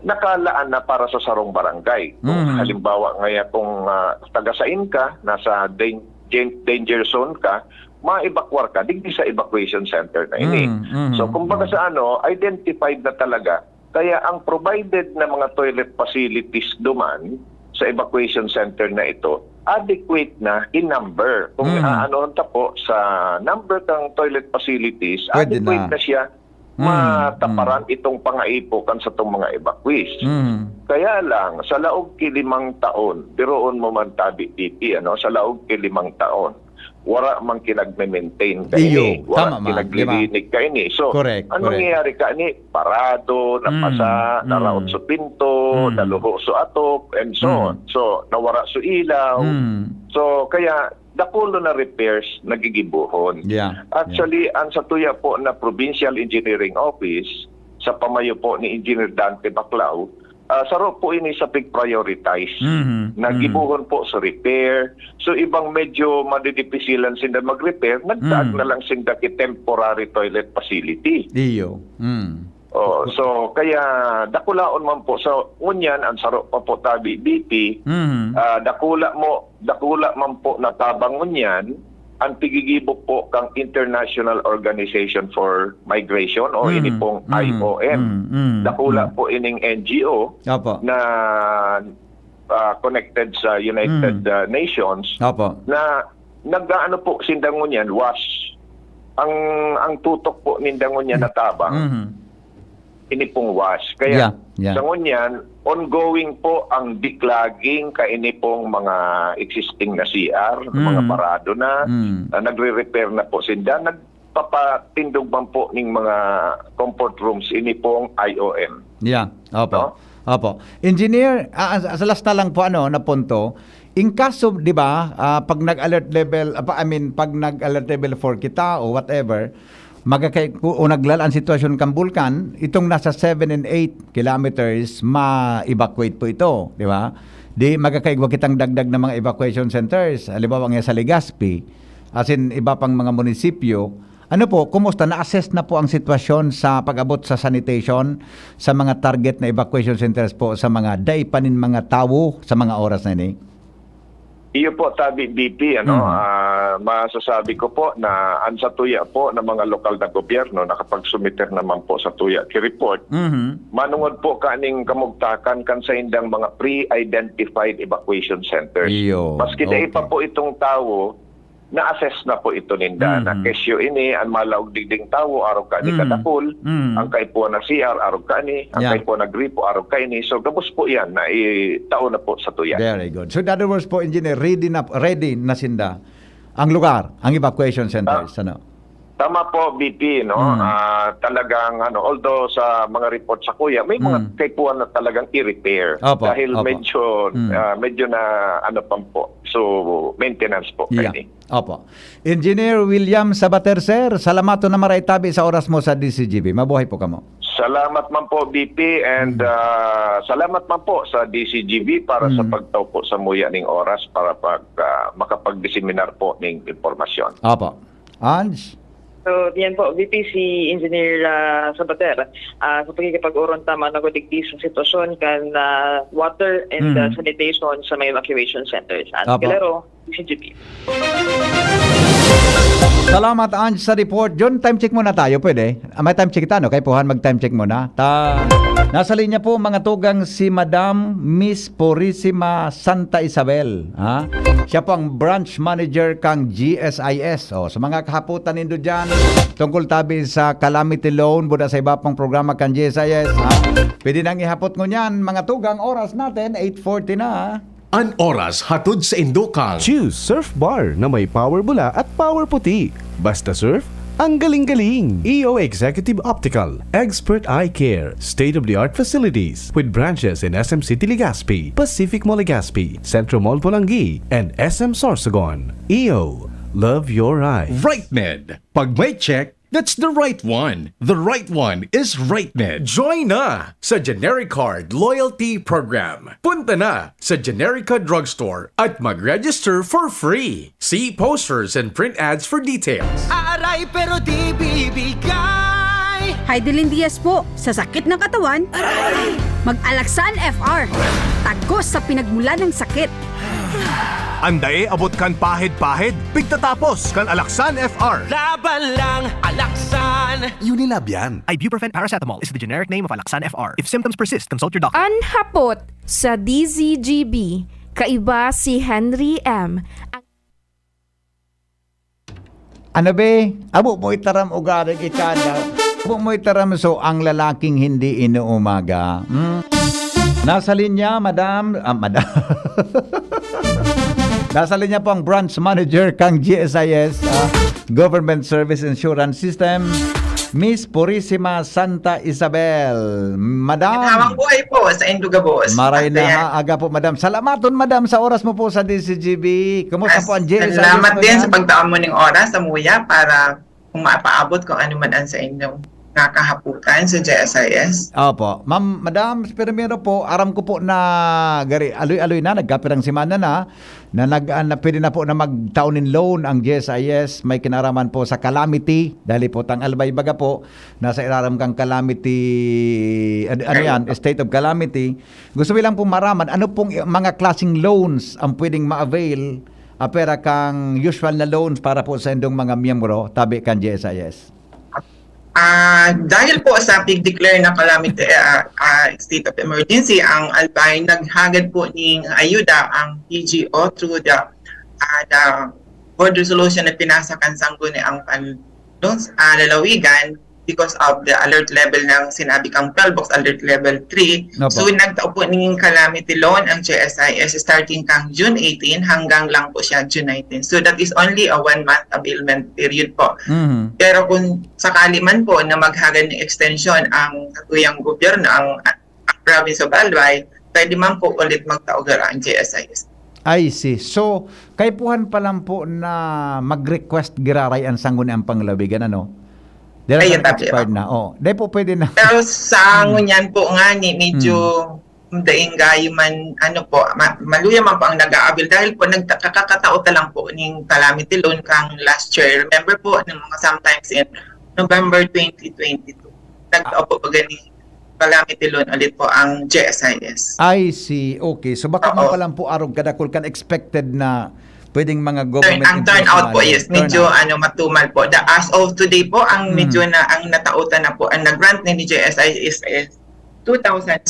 nakalaan na para sa sarong barangay. Kung halimbawa ngaya kung taga-sain ka, nasa danger zone ka, ma-evacuar ka, digdi sa evacuation center na ini. So kumbaga sa identified na talaga. Kaya ang provided na mga toilet facilities duman sa evacuation center na ito, adequate na in number. Kung ano po sa number ng toilet facilities, Pwede adequate na. na siya mataparan itong pangaipukan sa itong mga evacuees. Kaya lang, sa laog ki 5 taon, biroon mo man tabi titi, sa laog ki 5 taon, wala man kinagme-maintain ka ini, wala tama man, kinaglilinig ka ini. So, Correct, anong correct. nangyari ka ni? Parado, napasa, naraot sa pinto, naluho sa atop, and so on. So, nawara sa ilaw. So, kaya, dakulo na repairs nagigibuhon. Yeah. Actually, ang sa tuya po na Provincial Engineering Office, sa pamayo po ni Engineer Dante Baclao, saro po ini sa prioritize. Nagibuhon po sa repair. So, ibang medyo madidipisilan sinda mag-repair, nagtaag na lang sinda ki temporary toilet facility. Iyo. So, kaya dakulaon man po sa unyan, ang saro pa po tabi BP, dakula man po natabang unyan, ang pigigibo po kang International Organization for Migration o ini pong IOM. Dakula po ining NGO na connected sa United Nations na nag-ano po sindangon yan, WASH. Ang tutok po nindangon yan natabang, ini pong WASH. Kaya sa ngunyan, ongoing po ang declogging ka ini pong mga existing na CR, mga parado na, nagre-repair na po sinda, nagpapatindog man po ng mga comfort rooms ini pong IOM. Yeah, opo. Opo. Engineer, sa last na lang po na punto, in kaso, 'di ba, pag nag-alert level, pag nag-alert level 4 kita o whatever, naglalaan sitwasyon kang bulkan, itong nasa 7 and 8 kilometers, ma-evacuate po ito, di ba? Di magkakaigwa kitang dagdag na mga evacuation centers, halimbawa nga sa Legazpi, as in iba pang mga munisipyo. Ano po, kumusta? Na-assess na po ang sitwasyon sa pag-abot sa sanitation sa mga target na evacuation centers po sa mga daipanin mga tao sa mga oras na ini? Iyo po, tabi BP, masasabi ko po na ang sa tuya po ng mga lokal na gobyerno nakapagsumiter naman po sa tuya ki-report. Manungod po kaning kamugtakan kan sa indang mga pre-identified evacuation centers. Maski dahil pa po itong tao, na-assess na po ito ninda. Na kesyo ini, ang malaog digding tao, araw ka ni kadakul, ang kaipo na CR, araw ka ni, ang kaipo na gripo, araw ka ni. So, gabos po yan, na tao na po sa tuya. Very good. So, in other words po, Engineer, ready na sinda ang lugar, ang evacuation centers. Tama po, BP, talagang, although sa mga report sa kuya, may mga kaipuan na talagang i-repair. Dahil medyo na, po. So, maintenance po. Opo. Engineer William Sabater, sir, salamato na maray tabi sa oras mo sa DCGB. Mabuhay po kamo. Salamat man po, BP, and salamat man po sa DCGB para sa pagtaw po sa muya ning oras para makapag-diseminar po ng informasyon. Opo. Ange? So, yan po, VP si Engineer Sabater. Sa pagkikipag-uron tama na kudigdi sa sitwasyon kan water and sanitation sa mga evacuation centers. Kalero, DCGP. Salamat, Ange, sa report. John, time check muna tayo, pwede? May time check tayo, kay Puhan, mag-time check muna. Nasa linya po, mga tugang si Madam Miss Purisima Santa Isabel. Siya po ang branch manager kang GSIS. Sa mga kahaputan nindo dyan, tungkol tabi sa calamity loan, buda sa iba pang programa kang GSIS. Pwede nang ihapot mo yan, mga tugang, oras natin, 8:40 na. An oras hatod sa Indokang. Choose Surf Bar na may power bula at power puti. Basta surf, ang galing-galing. EO Executive Optical, Expert Eye Care, state-of-the-art facilities with branches in SM City Legazpi, Pacific Mall Legazpi, Centro Mall Pulangi, and SM Sorsogon. EO, love your eye. RightMed. Pag may check, that's the right one. The right one is RightMed. Join na sa Genericard Loyalty Program. Punta na sa Generica Drugstore at mag-register for free. See posters and print ads for details. Aray pero di bibigay. Heidelin Diaz po, sa sakit ng katawan, mag-Alaxan FR. Tagos sa pinagmula ng sakit. Andae abot kan pahid-pahid, pigtatapos kan Alaxan FR. Laban lang, Alaxan. Unilab yan. Ibuprofen paracetamol is the generic name of Alaxan FR. If symptoms persist, consult your doctor. Anhapot sa DZGB. Kaiba si Henry M. Ano be? Abo mo itaram ugaring ikada. Abo mo itaram so ang lalaking hindi inuumaga. Nasa linya, madam. Madam. Nasa linya po ang branch manager kang GSIS, Government Service Insurance System, Miss Purisima Santa Isabel. Madam. Hawang buhay po sa Induga Boss. Maray na aga po, madam. Salamaton, madam, sa oras mo po sa DCGB. Kumusta po ang GSIS? Salamat din sa pagdaan mo ng oras sa Muya para kung mapaabot kung ano man ang sa inyong nakahaputan sa GSIS. Opo. Ma'am, madam, pero po, aram ko po na gari, aloy-aloy na, nagkapirang simana na pwede na po na mag-townin loan ang GSIS. May kinaraman po sa calamity, dahil po tang albay baga po, nasa iraram kang calamity, ano yan, state of calamity. Gusto bilang po maraman, ano pong mga klaseng loans ang pwedeng ma-avail pera kang usual na loans para po sa indong mga miyembro, tabi kang GSIS? Dahil po sa pig-declare na calamity state of emergency, ang Albay naghagad po ng ayuda ang PGO through the board resolution na pinasakan sangguni ang lalawigan because of the alert level ng sinabi kang 12 box alert level 3. Opo. So nagtao po ng calamity loan ang GSIS starting kang June 18 hanggang lang po siya June 19. So that is only a 1-month availment period po. Pero kung sakali man po na maghagad ng extension ang katuyang gobyerno, ang province of Albay, pwede man po ulit magtaogar ang GSIS. I see. So, kaipuhan pa lang po na mag-request giraray ang sangguni ang panglawigan, ano? Dahil expired na. Oh, dahil po pwede na. Pero sa ngunyan po nga ni medyo daing gayo man ano po maluya man po ang nag-aabil dahil po nagkakatao ta lang po ning calamity loan kang last year. Remember po ng mga sometimes in November 2022. Nagtao po pag gani calamity loan ulit po ang GSIS. I see. Okay. So baka man pa lang po arog kadakol kan expected na pwedeng mga government ang turnout po is medyo matumal po. As of today po ang medyo na ang natautan na po ang nag-grant ni GSIS is 2,773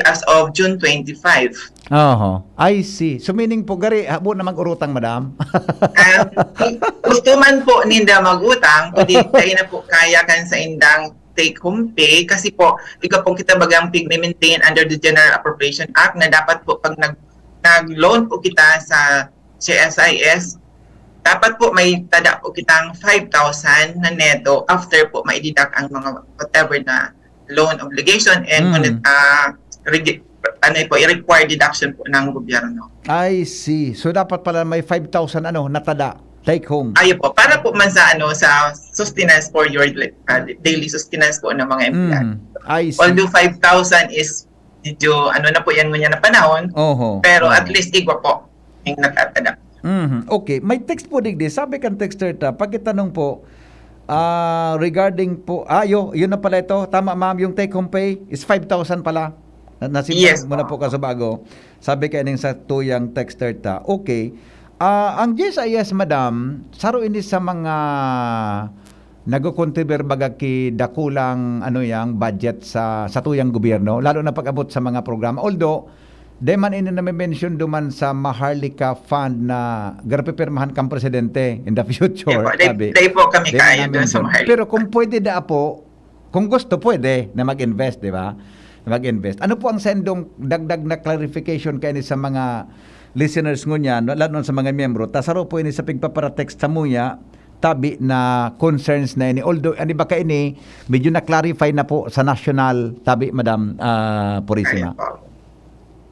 as of June 25. I see. So meaning po gari habo na mag-urutang, madam. Gusto man po ninda mag-utang, kundi tayo na po kaya kan sa indang take home pay kasi po ikaw po kita bagang pig-maintain under the General Appropriation Act na dapat po pag nag-loan po kita sa GSIS, dapat po may tada po kitang 5,000 na neto after po maididak ang mga whatever na loan obligation and i-require deduction po ng gobyerno. I see. So dapat pala may 5,000 natada take home. Ayo po, para po man sa sa sustenance for your daily sustenance po ng mga empleyado. I see. Although 5,000 is medyo na po yan na panahon, pero at least igwa po yung natatada. Okay, may text po digdi. Sabi kan texter ta, pagkitanong po regarding po, yun na pala ito. Tama ma'am, yung take home pay is 5,000 pala. Nasimpan mo na po ka sa bago. Sabi kayo sa tuyang texter ta. Okay, ang GSIS, madam, saro ini sa mga nagko-contribute baga ki dakulang yang budget sa tuyang gobyerno, lalo na pag-abot sa mga programa. Although di man ini na mention duman sa Maharlika Fund na garapipirmahan kang presidente in the future. Day po kami kaya doon sa Maharlika. Pero kung pwede po, kung gusto pwede na mag-invest, di ba? Mag-invest. Ano po ang sendong dagdag na clarification kayo sa mga listeners ngunyan, lalo sa mga miyembro, tasaro po ini sa pigpaparatext sa muya, tabi na concerns na ini. Although, baka ini, medyo na-clarify na po sa national tabi, Madam Purisima.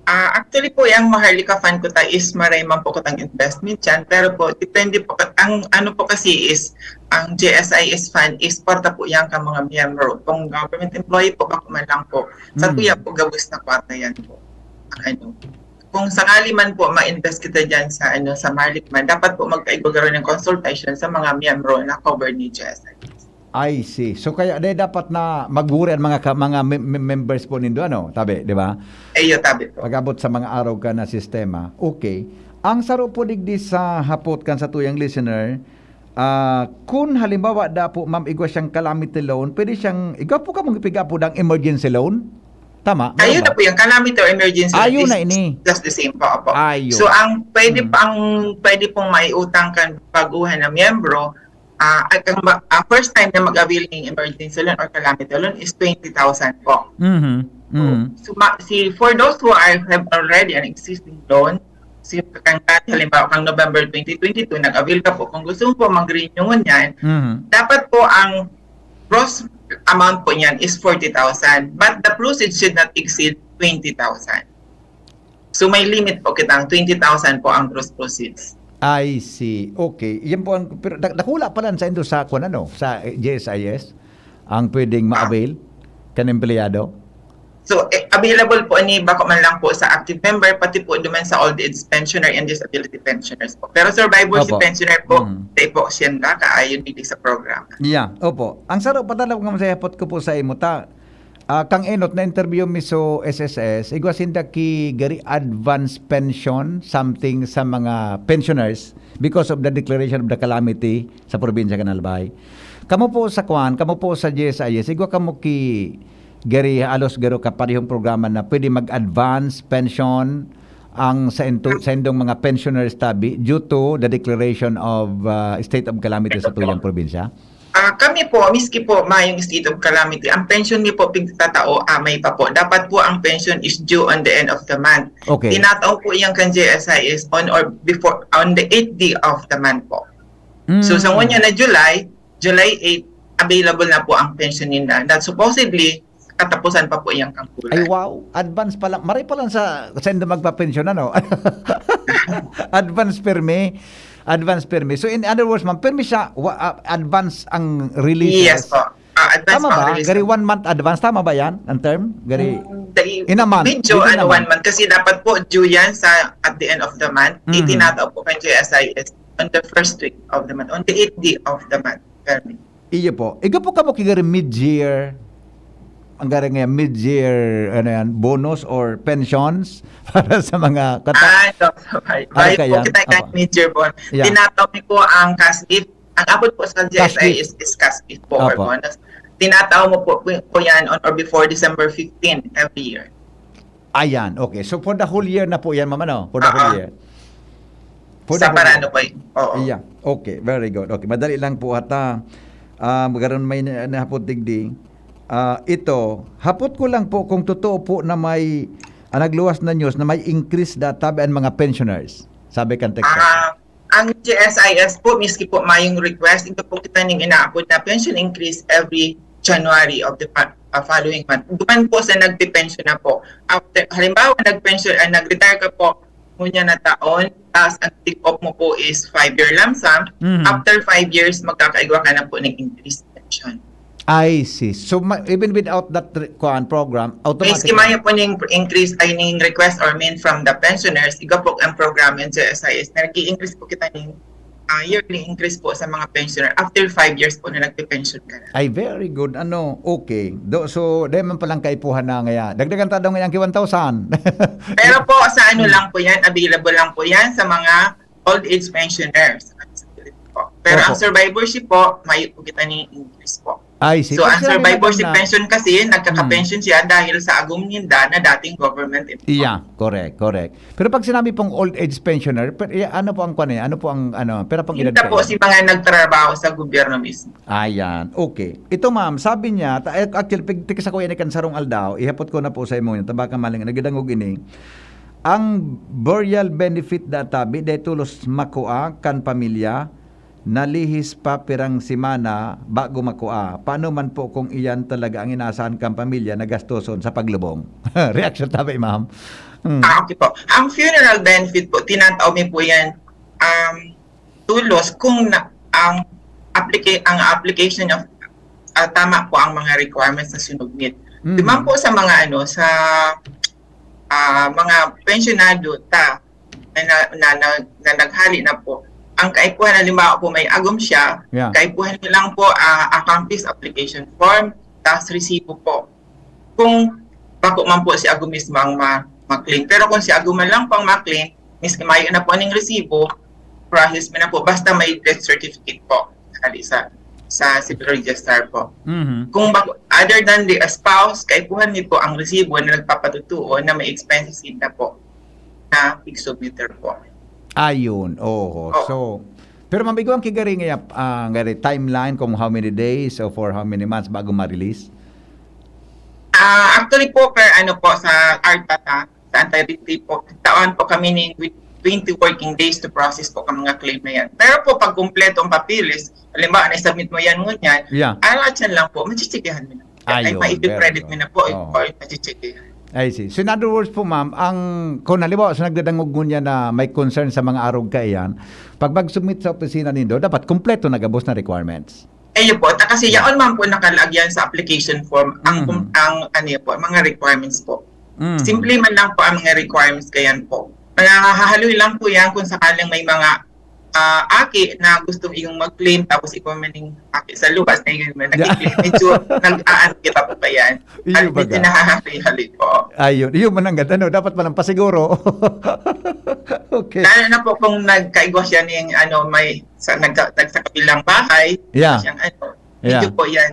Actually po, yung Maharlika Fund ko is marayman po ko tang investment yan. Pero po, depende po, ang ano po kasi is, ang GSIS Fund is porta po yan ka mga miyembro. Kung government employee po, baka man lang po. Sa tuya po, gawis na kwarta yan po. Kung sakali man po ma-invest kita dyan sa sa Maharlika Fund, dapat po magkaibagaroon ng consultation sa mga miyembro na cover ni GSIS. I see. So kaya dapat na maguri ang mga members po nindo tabi, di ba? Tabi po. Pag-abot sa mga araw ka na sistema. Okay. Ang saro po digdi sa hapot kan sa tuyang listener, kung halimbawa po ma'am igwa siyang calamity loan, pwede siyang igwa po ka mong ipiga po ng emergency loan. Tama. Ayun na po yung calamity or emergency Ayun is na ini. just the same po. Opo. Ayun. So ang pwede pong maiutang kan baguhan na miyembro, first time na mag-avail ng emergency loan or calamity loan is 20,000 po. So for those who have already an existing loan, halimbawa kang November 2022, nag-avail ka po, kung gusto mo po mag-renew niyan, dapat po ang gross amount po niyan is 40,000, but the proceeds should not exceed 20,000. So may limit po kitang 20,000 po ang gross proceeds. I see. Okay. Yan po ang, pero nakula pala sa indo sa sa GSIS ang pwedeng ma-avail kan empleyado. So, available po ni bako man lang po sa active member, pati po duman sa old age pensioner and disability pensioners po. Pero survivorship pensioner po, tayo po siyenda kaayon dito sa program. Yeah, opo. Ang sarap patalaw nga masayapot ko po sa imo ta. Kang enot na interview mi so SSS, igwasinda ki gari advance pension something sa mga pensioners because of the declaration of the calamity sa probinsya Canalbay. Kamo po sa kamo po sa GSIS, igwa kamo ki gari alos garo kaparehong programa na pwede mag-advance pension ang sa indong mga pensioners tabi due to the declaration of state of calamity sa tuyang probinsya? Kami po, miski po mayong state of calamity, ang pension niyo po pigtatao, may pa po. Dapat po ang pension is due on the end of the month. Okay. Tinatao po iyang kan GSIS on or before, on the 8th day of the month po. So sa ngunya na July 8, available na po ang pension nila. That supposedly, katapusan pa po iyang kampulan. Ay wow, advance pa lang. Maray pa lang sa sendo magpa-pension ano. Advance permi. So in other words, ma'am, permi siya advance ang release. Yes po. Advance tama ba? release. Gari 1 month advance, tama ba yan? Ang term? Gari in a month. Medyo 1 month kasi dapat po due yan sa at the end of the month. Itinataw po kay GSIS on the first week of the month, on the 8th day of the month. Permi. Iyo po. Iga po ka mo kigari mid-year ang gari nga mid-year bonus or pensions para sa mga Bayo po kita kang mid-year bon. Tinatawag ko ang cash gift. Ang abot po sa GSIS is cash gift po or bonus. Tinatawag mo po yan on or before December 15 every year. Ayan, okay. So for the whole year na po yan, mama, no? For the whole year. Sa parano po. Oo. Yeah. Okay, very good. Okay, madali lang po ata. Magaroon may nahapot digdi. Ito, hapot ko lang po kung totoo po na may nagluwas na news na may increase data ang mga pensioners. Sabi kan Texas. Ang GSIS po, miski po mayong request, ito po kita ning inaabot na pension increase every January of the following month. Duman po sa nagpe-pension na po. After, halimbawa, nag-retire ka po ngunya na taon, tapos ang take-off mo po is 5-year lump sum. After 5 years, magkakaigwa ka na po ng increased pension. I see. So even without that program, automatically. Miski maya po ning increase ay ning request or main from the pensioners, iga po ang program ng GSIS na nag-i-increase po kita ning yearly increase po sa mga pensioner after 5 years po na nagpe-pension ka na. Ay, very good. Okay. So, dahil man palang kaipuhan na ngaya. Dagdagan tayo ngayon ki 1,000. Pero po, sa lang po yan, available lang po yan sa mga old age pensioners. Pero ang survivorship po, may po kita ning increase po. So, ang survivorship pension kasi, nagkaka-pension siya dahil sa agum ninda na dating government employee. Yeah, correct. Pero pag sinabi pong old age pensioner, ano po ang Ano po ang pero pang edad po si mga nagtrabaho sa gobyerno mismo. Ayan, okay. Ito ma'am, sabi niya, actually, tikis ako yan ikan sarong aldaw, ihapot ko na po sa imo yun, tabaka maling, nagidangog ini. Ang burial benefit databi, dahil tulos makua kan pamilya, nalihis pa pirang simana bago makua. Paano man po kung iyan talaga ang inaasahan kang pamilya na gastoson sa paglubong? Reaction tabi, ma'am. Okay po. Ang funeral benefit po, tinatawag po yan tulos kung ang application of tama po ang mga requirements na sinugnit. Duman po sa mga sa mga pensionado na naghali na po. Ang kaipuhan, halimbawa po may agom siya, kaipuhan niyo lang po accomplice application form, tapos resibo po. Kung bako man po si agom mismo ang ma-claim. Pero kung si agom man lang po ang ma-claim, miski mayo na po ng resibo, process mo na po, basta may death certificate po. Halisa. sa civil register po. Mhm. Kung other than the spouse, kaipuhan niyo po ang resibo na nagpapatutuo na may expenses na po na pig-submitter po. Ayun, oo. So, pero mabigo ang kigari nga ngari timeline kung how many days or for how many months bago ma-release? Actually po, sa ARTATA, sa anti-retreat po, taon po kami with 20 working days to process po ang mga claim na yan. Pero po, pag kumpleto ang papilis, halimbawa, na-submit mo yan ngunyan, yan lang po, machichikihan mo na. Ay, ma-credit mo na po, machichikihan. I see. So in other words po ma'am, kung halimbawa sa nagdadangog niya na may concern sa mga arog kaiyan, pag mag-submit sa opisina nindo, dapat kumpleto nagabos na requirements. Ayun po, kasi yaon man po nakalagyan sa application form ang mga requirements po. Simple man lang po ang mga requirements kayan po. Hahaloy lang po yan kung sakaling may mga aki na gusto iyong mag-claim tapos ikaw maning aki sa luwas na yun medyo nag-aan kita po pa yan. At medyo nakahali po. Ayun, yun man ang ganda, dapat man ang pasiguro. Okay. Lalo na po kung nagkaigwa siya ng sa kabilang bahay, siyang medyo po yan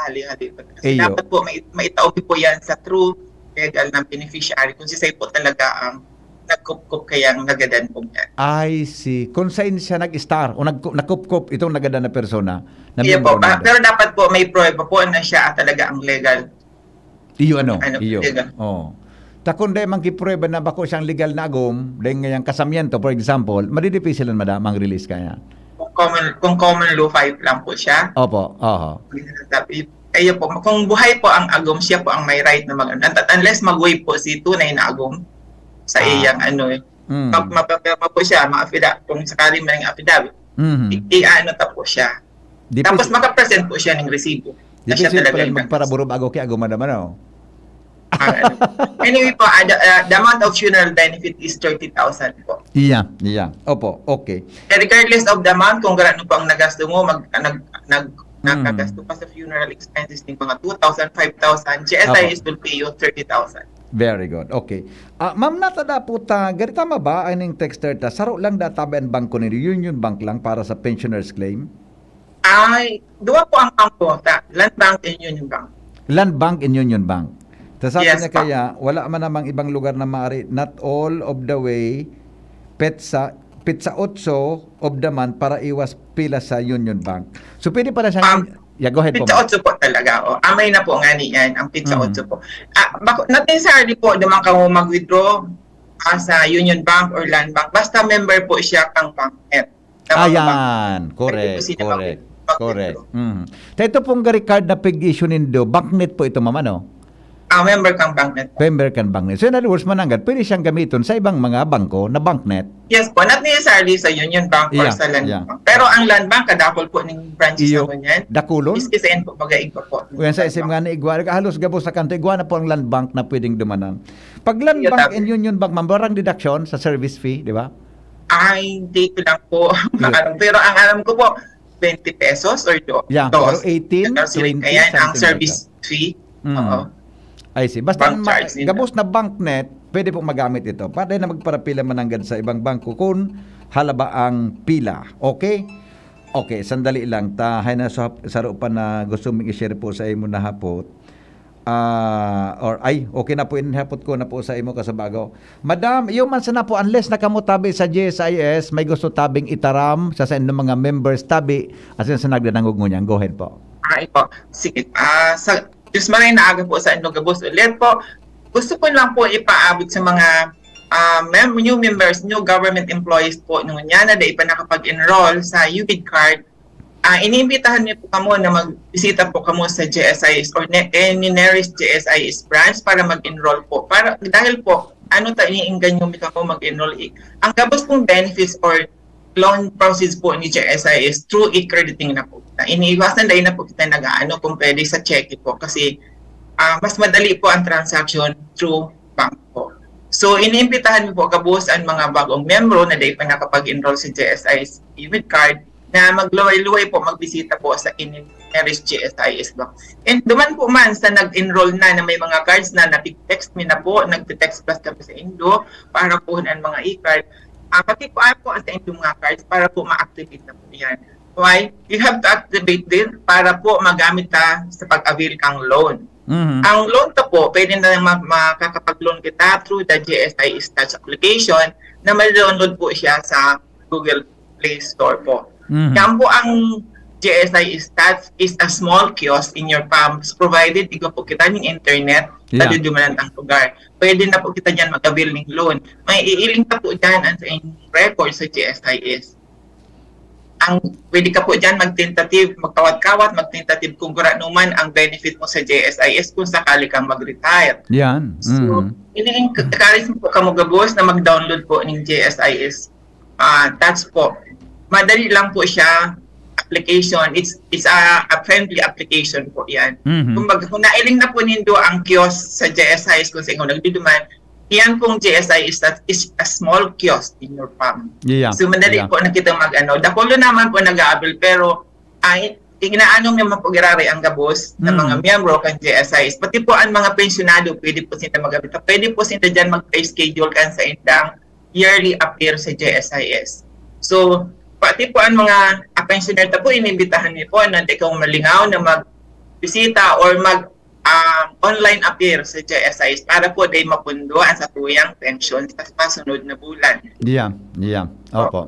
hali-hali. Kasi dapat po maitaubi po yan sa true legal ng beneficiary kung si po talaga ang nagkup-kup kayang nagadan po yan. I see. Kung saan siya nag-star o nagkup-kup itong nagadan na persona. Iya po. Pero dapat po may prueba po na siya talaga ang legal. Iyo iyo. Legal. Oh. Takon day man kiprueba na bako siyang legal na agom, dahil ngayang kasamiento, for example, madidipisilan madam ang release kaya. Kung common law 5 lang po siya. Opo. Ayun po. Kung buhay po ang agom, siya po ang may right na unless mag-waive po si tunay na agom sa iyang mapapirma po siya, kung sakali man yung affidavit, po siya. Tapos makapresent po siya ng resibo. Na siya talaga yung magparaburo bago kaya agom madam Anyway po, the amount of funeral benefit is 30,000 po. Yeah. Opo, okay. Regardless of the amount, kung gaano po ang nagasto mo, nagkagasto pa sa funeral expenses ng mga 2,000, 5,000, GSIS will pay you 30,000. Very good. Okay. Ma'am, natada po ganita ba ang texter ta? Saro lang databan bangko ni Union Bank lang para sa pensioners claim? Ay, dua po ang bangko, Land Bank and Union Bank. Land Bank and Union Bank. Sabi Yes, niya kaya, wala man namang ibang lugar na maaari, not all of the way, pizza 8 of the month para iwas pila sa Union Bank. So, pwede para siyang... go ahead po. Pizza 8 po talaga. Amay na po nga niyan, ang pizza 8 po. Not necessarily po naman ka mag-withdraw sa Union Bank or Land Bank. Basta member po siya kang banknet. Ayan. Correct. Ito pong card na pig-issue nindo, banknet po ito mama, no? Member kang banknet. Member kang banknet. So in other words, mananggat, pwede siyang gamiton sa ibang mga bangko na banknet. Yes po, not necessarily sa Union Bank or sa Land Bank. Pero ang Land Bank, kadakol po ng branches na ganyan. Dakulon? Iskisain po, baga-igwa po. Yan sa SM nga na igwa, halos gabos sa kanto, igwa na po ang Land Bank na pwedeng dumanan. Pag Land Bank and Union Bank, mambarang deduction sa service fee, di ba? Ay, hindi ko lang po. Pero ang alam ko po, 20 pesos or do. Pero 18, 20, kaya ang service fee. I see. Basta gabos na banknet, pwede pong magamit ito. Para na magparapila mananggad sa ibang bangko kung halaba ang pila. Okay? Okay, sandali lang. Hay na sa rupan na gusto mong i-share po sa imo na hapot. Okay na po inhapot ko na po sa imo kasabago. Madam, yung man sana po, unless nakamutabi sa GSIS, may gusto tabing itaram sa ng mga members tabi, as in sa nagdanangog mo niyan. Go ahead po. Po. Sige. Diyos maray na aga po sa inyong gabos ulit po. Gusto ko lang po ipaabot sa mga new members, new government employees po nung niya na dahil pa nakapag-enroll sa UBID card. Iniimbitahan niyo po kamo na magbisita po kamo sa GSIS or any nearest GSIS branch para mag-enroll po. Dahil po, iniinggan nyo kamo mag-enroll. Ang gabos pong benefits or loan proceeds po ni GSIS through e-crediting na po. Iniiwasan dahil na po kita nag-aano kung pwede sa cheque po kasi mas madali po ang transaction through bank po. So, iniimbitahan po kabus ang mga bagong membro na dahil pa nakapag-enroll sa GSIS UBID card na magluway-luway po, magbisita po sa nearest GSIS bank. And duman po man sa nag-enroll na may mga cards na nag-text me na po, nag-text plus kami sa Indo para po ang mga e-card. Pati po po sa inyong mga cards para po ma-activate na po yan. Why? You have to activate din para po magamit ka sa pag-avail kang loan. Ang loan to po, pwede na makakapag-loan kita through the GSIS Touch application na may download po siya sa Google Play Store po. Yan po ang GSIS Touch is a small kiosk in your palms provided ikaw po kita ng internet sa dudumanan ang lugar. Pwede na po kita dyan mag-avail ng loan. May iiling ka po dyan ang sa inyong record sa GSIS. Pwede ka po dyan mag-tentative, magkawat-kawat, mag-tentative kung naman ang benefit mo sa GSIS kung sakali kang mag-retire. Yan. So, encourage mo po ka mag-boss na mag-download po ng GSIS. That's po. Madali lang po siya application. It's a friendly application po yan. Kung nailing na po nindo ang kiosk sa GSIS kung sa inyo nagdiduman, yan pong GSIS that is a small kiosk in your palm. So madali po na kita mag-ano. Dakulo naman po nag-aabil pero inaano naman po girari ang gabos ng mga miyembro kan GSIS. Pati po ang mga pensionado pwede po sila mag-aabil. Pwede po sila dyan mag-schedule kan sa indang yearly appear sa GSIS. So pati po ang mga pensioner po inibitahan niyo po na ikaw malingaw na mag-bisita or online appear sa GSIS para po day mapundo ang sa tuyang pension sa pasunod na bulan. Opo.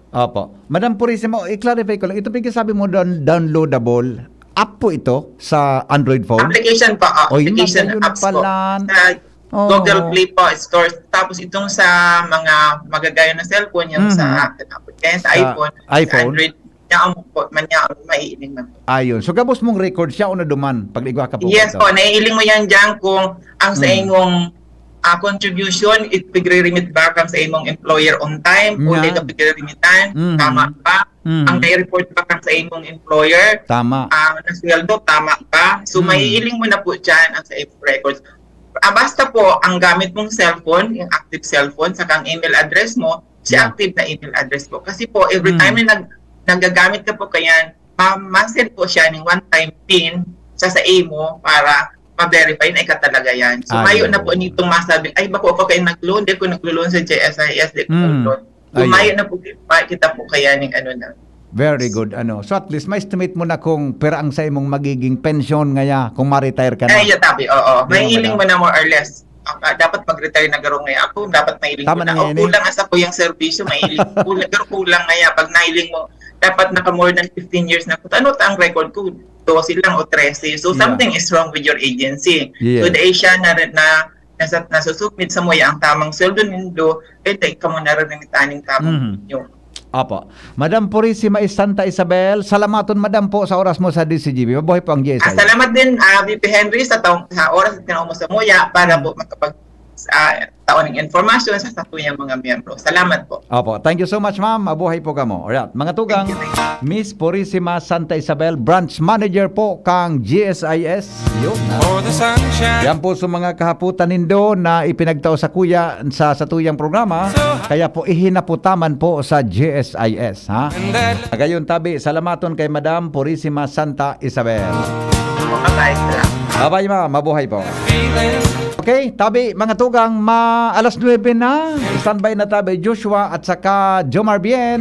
Opo. Madam Purisima, i-clarify ko lang. Ito sabi mo downloadable. App po ito sa Android phone? Application po. Application apps po. Google Play po, Store. Tapos itong sa mga magagaya na cellphone, yung sa iPhone, sa Android, maiiling man. Ayun. So, gabos mong record siya o na duman pag igwa ka po? Yes po, naiiling mo yan dyan kung ang sa inyong contribution, pigre-remit back ang sa inyong employer on time, o di ka pigre-remitan, tama pa. Ang nai-report back ang sa inyong employer, tama. Na sweldo, tama pa. So, maiiling mo na po dyan ang sa inyong records. Basta po, ang gamit mong cellphone, yung active cellphone, saka ang email address mo, si active na email address po. Kasi po, every time na nagagamit ka po kaya, ma-send po siya ng one-time PIN sa mo para ma-verify na ikaw talaga yan. So, mayo na po nitong masabi, ay, bako ako kayo nag-loan, di ko nag-loan sa GSIS, di ko nag-loan. So, mayo na po kita po kaya ng ano na. Very good. So, at least, may estimate mo na kung pera ang sa imong magiging pension ngaya kung ma-retire ka na. Ay, tabi, oo. May iling mo na more or less. Dapat mag-retire na garong ngaya ako, dapat mailing mo na. O kulang asa po yung servisyo, mailing. kulang ngaya. Pag nailing mo, dapat naka more than 15 years na po. Ano ang record ko? 12 lang o 13. So, something is wrong with your agency. So, dahil siya nasusubmit sa moya ang tamang sweldo nindo, ito ikaw mo naramitaning tamang yung. Apo. Madam Purisima Santa Isabel, salamaton madam po sa oras mo sa DCGB. Mabuhay po ang GSIS. Salamat din, VP Henry, sa oras at tinawag mo sa moya para po makapag taon ng informasyon sa tuyang mga miyembro. Salamat po. Opo. Thank you so much, ma'am. Mabuhay po kamo. Alright. Mga tugang, Miss Purisima Santa Isabel, Branch Manager po kang GSIS. Yan po sa mga kahaputan nindo na ipinagtao sa kuya sa tuyang programa. Kaya po ihinaputaman po sa GSIS. Ha? Gayon tabi, salamaton kay Madam Purisima Santa Isabel. Bye-bye, ma'am. Mabuhay po. Okay, tabi mga tugang, alas 9 na. Standby na tabi Joshua at saka Jomar Bien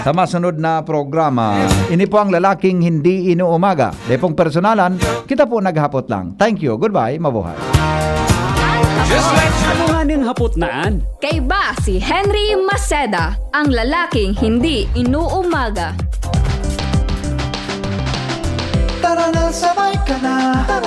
sa masunod na programa. Ini po ang lalaking hindi inuumaga. Depong personalan, kita po naghapot lang. Thank you. Goodbye. Mabuhay. Amuhanin hapotnaan. Kay ba si Henry Maceda, ang lalaking hindi inuumaga. Tara na, sabay ka na.